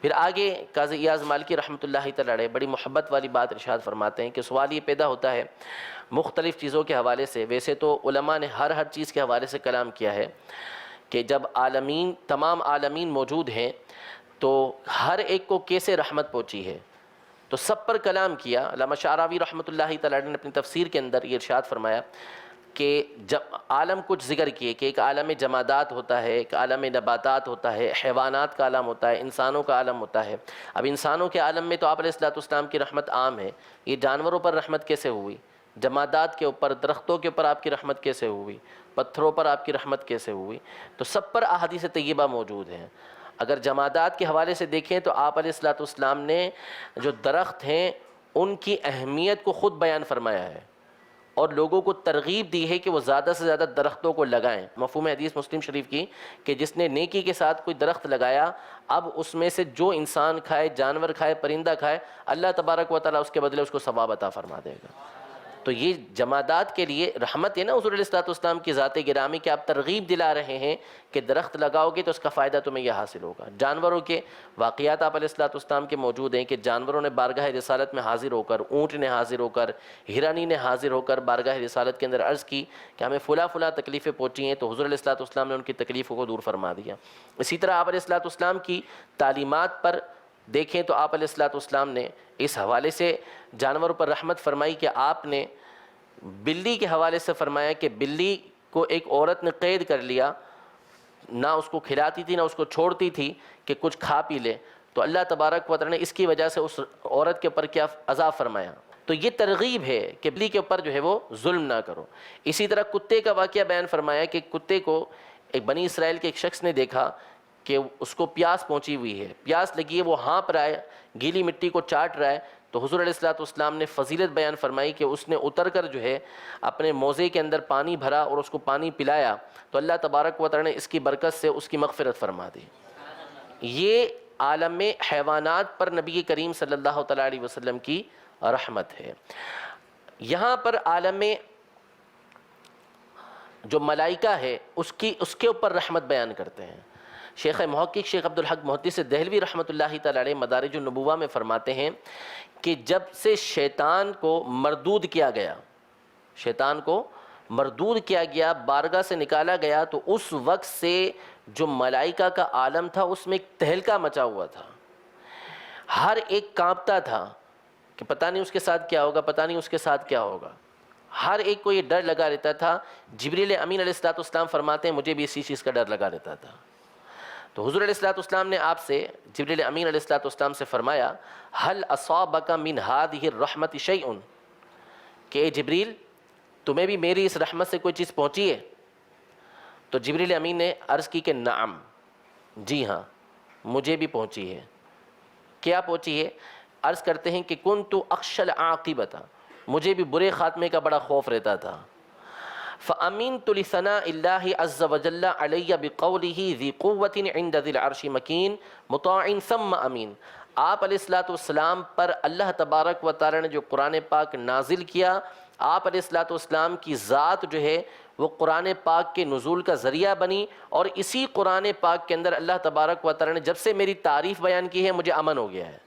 پھر آگے قاضی ایاز مالکی رحمۃ اللہ تعالیٰ علیہ بڑی محبت والی بات ارشاد فرماتے ہیں کہ سوال یہ پیدا ہوتا ہے مختلف چیزوں کے حوالے سے، ویسے تو علماء نے ہر چیز کے حوالے سے کلام کیا ہے کہ جب عالمین تمام عالمین موجود ہیں تو ہر ایک کو کیسے رحمت پہنچی ہے، تو سب پر کلام کیا۔ علامہ شعراوی رحمۃ اللہ تعالیٰ نے اپنی تفسیر کے اندر یہ ارشاد فرمایا کہ جب عالم کچھ ذکر کیے کہ ایک عالم جمادات ہوتا ہے، ایک عالم نباتات ہوتا ہے، حیوانات کا عالم ہوتا ہے، انسانوں کا عالم ہوتا ہے۔ اب انسانوں کے عالم میں تو آپ علیہ السلام کی رحمت عام ہے، یہ جانوروں پر رحمت کیسے ہوئی، جمادات کے اوپر، درختوں کے اوپر آپ کی رحمت کیسے ہوئی، پتھروں پر آپ کی رحمت کیسے ہوئی، تو سب پر احادیث طیبہ موجود ہیں۔ اگر جمادات کے حوالے سے دیکھیں تو آپ علیہ السلام نے جو درخت ہیں ان کی اہمیت کو خود بیان فرمایا ہے اور لوگوں کو ترغیب دی ہے کہ وہ زیادہ سے زیادہ درختوں کو لگائیں۔ مفہوم حدیث مسلم شریف کی کہ جس نے نیکی کے ساتھ کوئی درخت لگایا، اب اس میں سے جو انسان کھائے، جانور کھائے، پرندہ کھائے، اللہ تبارک و تعالیٰ اس کے بدلے اس کو ثواب عطا فرما دے گا۔ تو یہ جمادات کے لیے رحمت ہے نا حضور علیہ السلام کی ذات گرامی، کہ آپ ترغیب دلا رہے ہیں کہ درخت لگاؤ گے تو اس کا فائدہ تمہیں یہ حاصل ہوگا۔ جانوروں کے واقعات آپ علیہ السلام کے موجود ہیں کہ جانوروں نے بارگاہ رسالت میں حاضر ہو کر، اونٹ نے حاضر ہو کر، ہرانی نے حاضر ہو کر بارگاہ رسالت کے اندر عرض کی کہ ہمیں فلاں تکلیفیں پہنچی ہیں، تو حضور علیہ السلام نے ان کی تکلیفوں کو دور فرما دیا۔ اسی طرح آپ علیہ السلام کی تعلیمات پر دیکھیں تو آپ علیہ السلام نے اس حوالے سے جانوروں پر رحمت فرمائی کہ آپ نے بلی کے حوالے سے فرمایا کہ بلی کو ایک عورت نے قید کر لیا، نہ اس کو کھلاتی تھی نہ اس کو چھوڑتی تھی کہ کچھ کھا پی لے، تو اللہ تبارک و تعالی نے اس کی وجہ سے اس عورت کے اوپر کیا عذاب فرمایا. تو یہ ترغیب ہے کہ بلی کے اوپر جو ہے وہ ظلم نہ کرو. اسی طرح کتے کا واقعہ بیان فرمایا کہ کتے کو ایک بنی اسرائیل کے ایک شخص نے دیکھا کہ اس کو پیاس پہنچی ہوئی ہے، پیاس لگی ہے، وہ ہانپ رہا ہے، گیلی مٹی کو چاٹ رہا ہے. تو حضور علیہ الصلوۃ والسلام نے فضیلت بیان فرمائی کہ اس نے اتر کر جو ہے اپنے موزے کے اندر پانی بھرا اور اس کو پانی پلایا، تو اللہ تبارک و تعالی نے اس کی برکت سے اس کی مغفرت فرما دی. یہ عالم حیوانات پر نبی کریم صلی اللہ تعالیٰ علیہ وسلم کی رحمت ہے. یہاں پر عالم جو ملائکہ ہے اس کے اوپر رحمت بیان کرتے ہیں. شیخ محقق شیخ عبدالحق محدث دہلوی رحمۃ اللہ تعالیٰ علیہ مدارج النبوہ میں فرماتے ہیں کہ جب سے شیطان کو مردود کیا گیا، بارگاہ سے نکالا گیا، تو اس وقت سے جو ملائکہ کا عالم تھا اس میں ایک تہلکہ مچا ہوا تھا. ہر ایک کانپتا تھا کہ پتہ نہیں اس کے ساتھ کیا ہوگا، پتہ نہیں اس کے ساتھ کیا ہوگا. ہر ایک کو یہ ڈر لگا رہتا تھا. جبریل امین علیہ الصلوۃ والسلام فرماتے ہیں مجھے بھی اسی چیز کا ڈر لگا رہتا تھا. تو حضور علیہ الصلوۃ والسلام نے آپ سے، جبریل امین علیہ الصلوۃ والسلام سے فرمایا هل اصابک من هذه الرحمت شیء، کہ اے جبریل تمہیں بھی میری اس رحمت سے کوئی چیز پہنچی ہے؟ تو جبریل امین نے عرض کی کہ نعم، جی ہاں مجھے بھی پہنچی ہے. کیا پہنچی ہے؟ عرض کرتے ہیں کہ کنت اخشى العاقبۃ، مجھے بھی برے خاتمے کا بڑا خوف رہتا تھا. فأمنت لثناء الله عز وجل علي بقوله ذي قوة عند ذي العرش مكين مطاع ثم امین. آپ علیہ الصلوۃ والسلام پر اللہ تبارک و تعالی نے جو قرآن پاک نازل کیا، آپ علیہ الصلوۃ والسلام کی ذات جو ہے وہ قرآن پاک کے نزول کا ذریعہ بنی، اور اسی قرآن پاک کے اندر اللہ تبارک و تعالی نے جب سے میری تعریف بیان کی ہے مجھے امن ہو گیا ہے،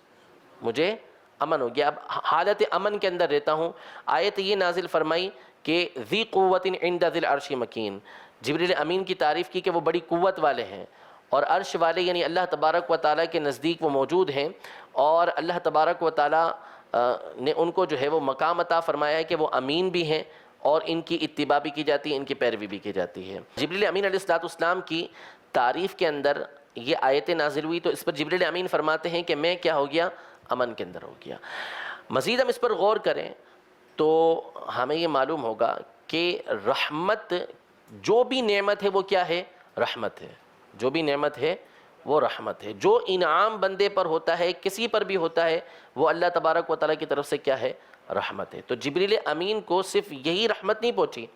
مجھے امن ہو گیا. اب حالت امن کے اندر رہتا ہوں. آیت یہ نازل فرمائی کہ ذی قوت عند ذی العرش مکین، جبریل امین کی تعریف کی کہ وہ بڑی قوت والے ہیں، اور عرش والے یعنی اللہ تبارک و تعالیٰ کے نزدیک وہ موجود ہیں، اور اللہ تبارک و تعالیٰ نے ان کو جو ہے وہ مقام عطا فرمایا ہے کہ وہ امین بھی ہیں، اور ان کی اتباع بھی کی جاتی ہے، ان کی پیروی بھی کی جاتی ہے. جبریل امین علیہ الصلوۃ والسلام کی تعریف کے اندر یہ آیتیں نازل ہوئی، تو اس پر جبریل امین فرماتے ہیں کہ میں کیا ہو گیا؟ امن کے اندر ہو گیا. مزید ہم اس پر غور کریں تو ہمیں یہ معلوم ہوگا کہ رحمت، جو بھی نعمت ہے وہ کیا ہے؟ رحمت ہے. جو بھی نعمت ہے وہ رحمت ہے. جو انعام بندے پر ہوتا ہے، کسی پر بھی ہوتا ہے، وہ اللہ تبارک و تعالیٰ کی طرف سے کیا ہے؟ رحمت ہے. تو جبریل امین کو صرف یہی رحمت نہیں پہنچی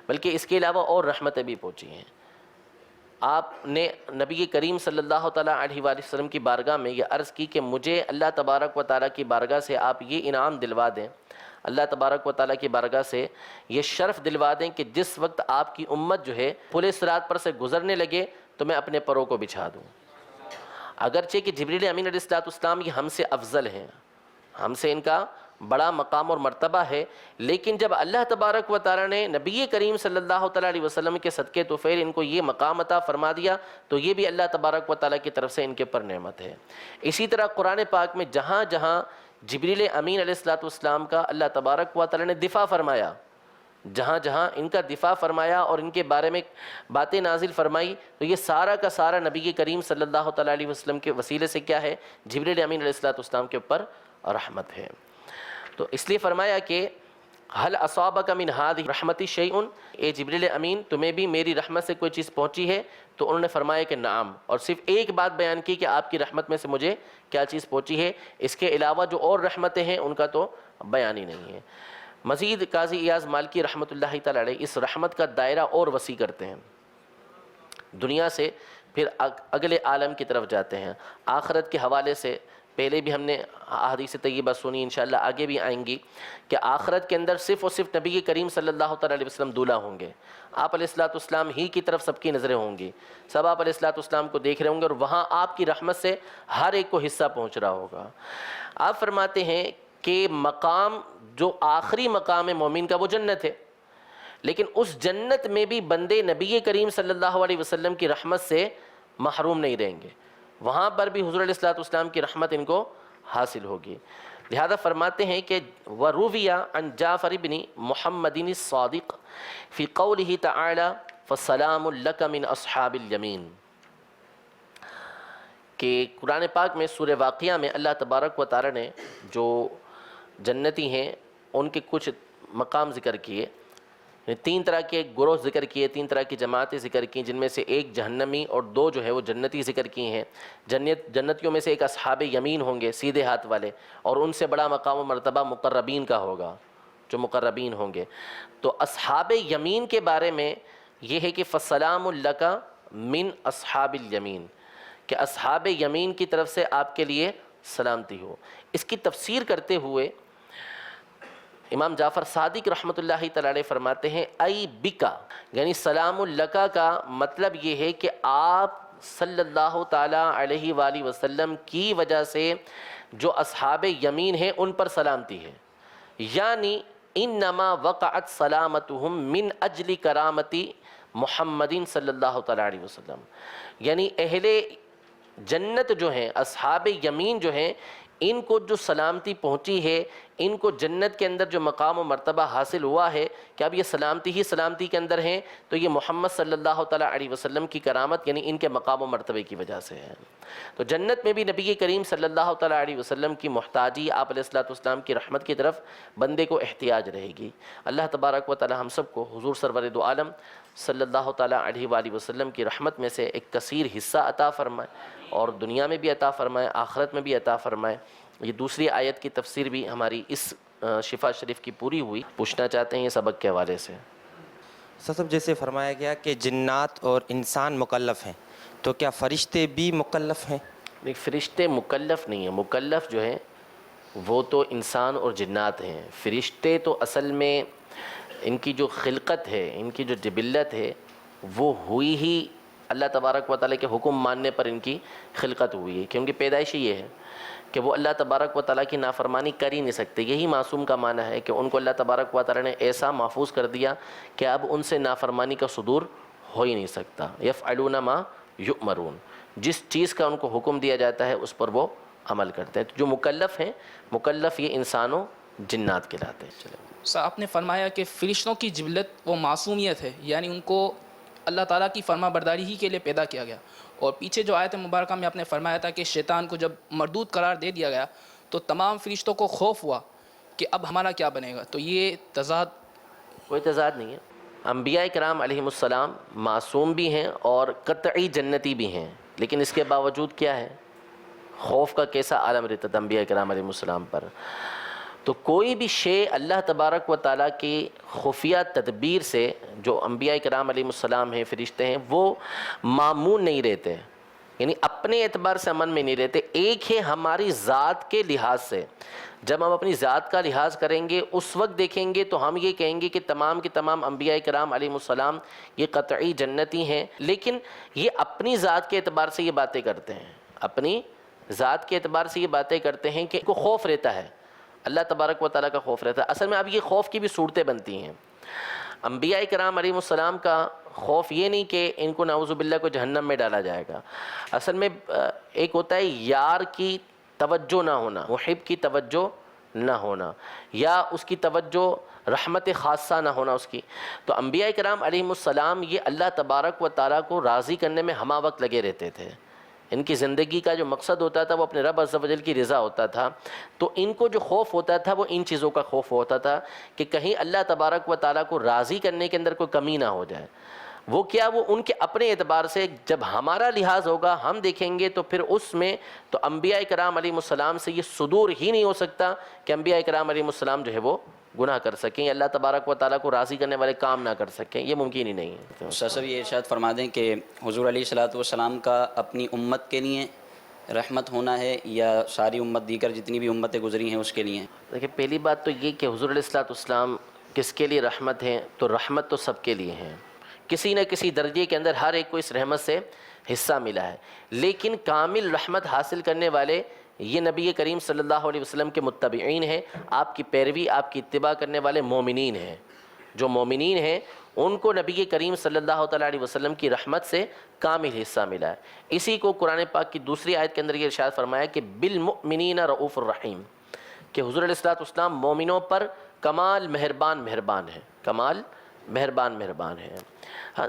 بلکہ اس کے علاوہ اور رحمتیں بھی پہنچی ہیں. آپ نے نبی کریم صلی اللہ تعالیٰ علیہ وآلہ وسلم کی بارگاہ میں یہ عرض کی کہ مجھے اللہ تبارک و تعالیٰ کی بارگاہ سے آپ یہ انعام دلوا دیں، اللہ تبارک و تعالیٰ کی بارگاہ سے یہ شرف دلوا دیں کہ جس وقت آپ کی امت جو ہے پل صراط پر سے گزرنے لگے تو میں اپنے پروں کو بچھا دوں. اگرچہ کہ جبریل امین علیہ الصلوۃ والسلام یہ ہم سے افضل ہیں، ہم سے ان کا بڑا مقام اور مرتبہ ہے، لیکن جب اللہ تبارک و تعالیٰ نے نبی کریم صلی اللہ تعالیٰ علیہ وسلم کے صدقے طفیل ان کو یہ مقام عطا فرما دیا تو یہ بھی اللہ تبارک و تعالیٰ کی طرف سے ان کے اوپر نعمت ہے. اسی طرح قرآن پاک میں جہاں جہاں جبریل امین علیہ الصلوۃ والسلام کا اللہ تبارک و تعالیٰ نے دفاع فرمایا، جہاں جہاں ان کا دفاع فرمایا اور ان کے بارے میں باتیں نازل فرمائی، تو یہ سارا کا سارا نبی کریم صلی اللہ تعالیٰ علیہ وسلم کے وسیلے سے کیا ہے؟ جبریل امین علیہ الصلوۃ والسلام کے اوپر رحمت ہے. تو اس لیے فرمایا کہ هل اصابک من هذه رحمت شیء، اے جبریل امین تمہیں بھی میری رحمت سے کوئی چیز پہنچی ہے؟ تو انہوں نے فرمایا کہ نعم، اور صرف ایک بات بیان کی کہ آپ کی رحمت میں سے مجھے کیا چیز پہنچی ہے. اس کے علاوہ جو اور رحمتیں ہیں ان کا تو بیان ہی نہیں ہے. مزید قاضی ایاز مالکی رحمۃ اللہ تعالی علیہ اس رحمت کا دائرہ اور وسیع کرتے ہیں. دنیا سے پھر اگلے عالم کی طرف جاتے ہیں. آخرت کے حوالے سے پہلے بھی ہم نے احادیث طیبہ سنی، انشاءاللہ آگے بھی آئیں گی، کہ آخرت کے اندر صرف اور صرف نبی کریم صلی اللہ تعالیٰ علیہ وسلم دولہا ہوں گے. آپ علیہ الصلوۃ والسلام ہی کی طرف سب کی نظریں ہوں گی، سب آپ علیہ الصلوۃ والسلام کو دیکھ رہے ہوں گے، اور وہاں آپ کی رحمت سے ہر ایک کو حصہ پہنچ رہا ہوگا. آپ فرماتے ہیں کہ مقام جو آخری مقام ہے مومن کا وہ جنت ہے، لیکن اس جنت میں بھی بندے نبی کریم صلی اللہ علیہ وسلم کی رحمت سے محروم نہیں رہیں گے. وہاں پر بھی حضور علیہ الصلوۃ والسلام کی رحمت ان کو حاصل ہوگی. لہذا فرماتے ہیں کہ وروی عن جعفر بن محمد الصادق فی قولہ تعالی فسلام لک من اصحاب الیمین، کہ قرآن پاک میں سورہ واقعہ میں اللہ تبارک و تعالی نے جو جنتی ہیں ان کے کچھ مقام ذکر کیے، تین طرح کے گروہ ذکر کیے، تین طرح کی جماعتیں ذکر کیں، جن میں سے ایک جہنمی اور دو جو ہے وہ جنتی ذکر کی ہیں۔ جنتیوں میں سے ایک اصحاب یمین ہوں گے، سیدھے ہاتھ والے، اور ان سے بڑا مقام و مرتبہ مقربین کا ہوگا، جو مقربین ہوں گے۔ تو اصحاب یمین کے بارے میں یہ ہے کہ فَسَلَامٌ لَكَ مِنْ أَصْحَابِ الْيَمِينَ، کہ اصحاب یمین کی طرف سے آپ کے لیے سلامتی ہو۔ اس کی تفسیر کرتے ہوئے امام جعفر صادق رحمۃ اللہ تعالی علیہ فرماتے ہیں ای بکا، یعنی سلام لکا کا مطلب یہ ہے کہ آپ صلی اللہ تعالی علیہ وآلہ وسلم کی وجہ سے جو اصحاب یمین ہیں ان پر سلامتی ہے، یعنی انما وقعت سلامتہم من اجل کرامتی محمد صلی اللہ تعالی علیہ وسلم، یعنی اہل جنت جو ہیں، اصحاب یمین جو ہیں، ان کو جو سلامتی پہنچی ہے، ان کو جنت کے اندر جو مقام و مرتبہ حاصل ہوا ہے کہ اب یہ سلامتی ہی سلامتی کے اندر ہیں، تو یہ محمد صلی اللہ تعالیٰ علیہ وسلم کی کرامت یعنی ان کے مقام و مرتبے کی وجہ سے ہے۔ تو جنت میں بھی نبی کریم صلی اللہ تعالیٰ علیہ وسلم کی محتاجی، آپ علیہ السلام کی رحمت کی طرف بندے کو احتیاج رہے گی۔ اللہ تبارک و تعالیٰ ہم سب کو حضور سرور دو عالم صلی اللہ تعالیٰ علیہ وآلہ وسلم کی رحمت میں سے ایک کثیر حصہ عطا فرمائے، اور دنیا میں بھی عطا فرمائے، آخرت میں بھی عطا فرمائے۔ یہ دوسری آیت کی تفسیر بھی ہماری اس شفا شریف کی پوری ہوئی، پوچھنا چاہتے ہیں یہ سبق کے حوالے سے۔ صاحب جیسے فرمایا گیا کہ جنات اور انسان مکلف ہیں، تو کیا فرشتے بھی مکلف ہیں؟ نہیں، فرشتے مکلف نہیں ہیں، مکلف جو ہیں وہ تو انسان اور جنات ہیں۔ فرشتے تو اصل میں ان کی جو خلقت ہے، ان کی جو جبلت ہے، وہ ہوئی ہی اللہ تبارک و تعالیٰ کے حکم ماننے پر ان کی خلقت ہوئی ہے، کہ ان کی پیدائش یہ ہے کہ وہ اللہ تبارک و تعالیٰ کی نافرمانی کر ہی نہیں سکتے۔ یہی معصوم کا معنی ہے کہ ان کو اللہ تبارک و تعالیٰ نے ایسا محفوظ کر دیا کہ اب ان سے نافرمانی کا صدور ہو ہی نہیں سکتا۔ یفعلون ما یؤمرون، جس چیز کا ان کو حکم دیا جاتا ہے اس پر وہ عمل کرتے ہیں۔ تو جو مکلف ہیں، مکلف یہ انسانوں جنات کہلاتے ہیں۔ چلیں، سر آپ نے فرمایا کہ فرشتوں کی جبلت وہ معصومیت ہے، یعنی ان کو اللہ تعالیٰ کی فرما برداری ہی کے لیے پیدا کیا گیا، اور پیچھے جو آیت مبارکہ میں آپ نے فرمایا تھا کہ شیطان کو جب مردود قرار دے دیا گیا تو تمام فرشتوں کو خوف ہوا کہ اب ہمارا کیا بنے گا، تو یہ تضاد؟ کوئی تضاد نہیں ہے۔ انبیاء کرام علیہم السلام معصوم بھی ہیں اور قطعی جنتی بھی ہیں، لیکن اس کے باوجود کیا ہے، خوف کا کیسا عالم رہتا تھا انبیاء کرام علیہم السلام پر۔ تو کوئی بھی شے اللہ تبارک و تعالیٰ کی خفیہ تدبیر سے، جو انبیاء کرام علیہ السلام ہیں، فرشتے ہیں، وہ مامون نہیں رہتے، یعنی اپنے اعتبار سے امن میں نہیں رہتے۔ ایک ہے ہماری ذات کے لحاظ سے، جب ہم اپنی ذات کا لحاظ کریں گے اس وقت دیکھیں گے تو ہم یہ کہیں گے کہ تمام کے تمام انبیاء کرام علیہ السلام یہ قطعی جنتی ہیں، لیکن یہ اپنی ذات کے اعتبار سے یہ باتیں کرتے ہیں، اپنی ذات کے اعتبار سے یہ باتیں کرتے ہیں کہ ان کو خوف رہتا ہے، اللہ تبارک و تعالیٰ کا خوف رہتا ہے۔ اصل میں اب یہ خوف کی بھی صورتیں بنتی ہیں۔ انبیاء کرام علیہ السلام کا خوف یہ نہیں کہ ان کو نعوذ باللہ کو جہنم میں ڈالا جائے گا، اصل میں ایک ہوتا ہے یار کی توجہ نہ ہونا، محب کی توجہ نہ ہونا، یا اس کی توجہ رحمت خاصہ نہ ہونا اس کی۔ تو انبیاء کرام علیہ السلام یہ اللہ تبارک و تعالیٰ کو راضی کرنے میں ہمہ وقت لگے رہتے تھے۔ ان کی زندگی کا جو مقصد ہوتا تھا وہ اپنے رب عز و جل کی رضا ہوتا تھا، تو ان کو جو خوف ہوتا تھا وہ ان چیزوں کا خوف ہوتا تھا کہ کہیں اللہ تبارک و تعالیٰ کو راضی کرنے کے اندر کوئی کمی نہ ہو جائے۔ وہ کیا، وہ ان کے اپنے اعتبار سے جب ہمارا لحاظ ہوگا ہم دیکھیں گے تو پھر اس میں تو انبیاء کرام علیہ السلام سے یہ صدور ہی نہیں ہو سکتا کہ انبیاء کرام علیہ السلام جو ہے وہ گناہ کر سکیں، اللہ تبارک و تعالیٰ کو راضی کرنے والے کام نہ کر سکیں، یہ ممکن ہی نہیں ہے۔ صاحب یہ ارشاد فرما دیں کہ حضور علیہ الصلوۃ والسلام کا اپنی امت کے لیے رحمت ہونا ہے یا ساری امت دیگر جتنی بھی امتیں گزری ہیں اس کے لیے؟ دیکھیں، پہلی بات تو یہ کہ حضور علیہ الصلوۃ والسلام کس کے لیے رحمت ہے، تو رحمت تو سب کے لیے ہیں، کسی نہ کسی درجے کے اندر ہر ایک کو اس رحمت سے حصہ ملا ہے، لیکن کامل رحمت حاصل کرنے والے یہ نبی کریم صلی اللہ علیہ وسلم کے متبعین ہیں، آپ کی پیروی، آپ کی اتباع کرنے والے مومنین ہیں۔ جو مومنین ہیں ان کو نبی کریم صلی اللہ تعالیٰ علیہ وسلم کی رحمت سے کامل حصہ ملا ہے۔ اسی کو قرآن پاک کی دوسری آیت کے اندر یہ ارشاد فرمایا کہ بالمؤمنین رؤوف الرحیم، کہ حضور علیہ السلام مومنوں پر کمال مہربان ہے، کمال مہربان ہے،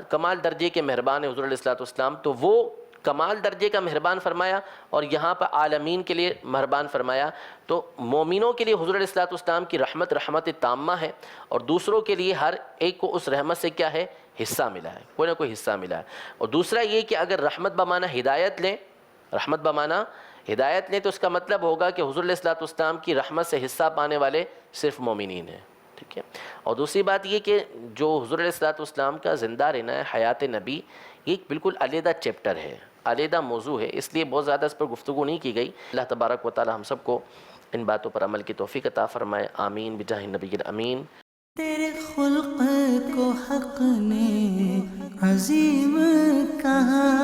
کمال درجے کے مہربان ہیں حضور علیہ السلام۔ تو وہ کمال درجے کا مہربان فرمایا اور یہاں پر عالمین کے لیے مہربان فرمایا، تو مومنوں کے لیے حضور علیہ الصلوۃ والسلام کی رحمت تامہ ہے، اور دوسروں کے لیے ہر ایک کو اس رحمت سے کیا ہے، حصہ ملا ہے، کوئی نہ کوئی حصہ ملا ہے۔ اور دوسرا یہ کہ اگر رحمت بمعنی ہدایت لیں، رحمت بمعنی ہدایت لیں، تو اس کا مطلب ہوگا کہ حضور علیہ الصلوۃ والسلام کی رحمت سے حصہ پانے والے صرف مومنین ہیں، ٹھیک ہے۔ اور دوسری بات یہ کہ جو حضور علیہ الصلوۃ والسلام کا زندہ رہنا ہے، حیات نبی، یہ بالکل علیحدہ چیپٹر ہے، علیحدہ موضوع ہے، اس لیے بہت زیادہ اس پر گفتگو نہیں کی گئی۔ اللہ تبارک و تعالی ہم سب کو ان باتوں پر عمل کی توفیق عطا فرمائے، آمین بجاہ النبی الامین۔ تیرے خلق کو حق نے عظیم کہا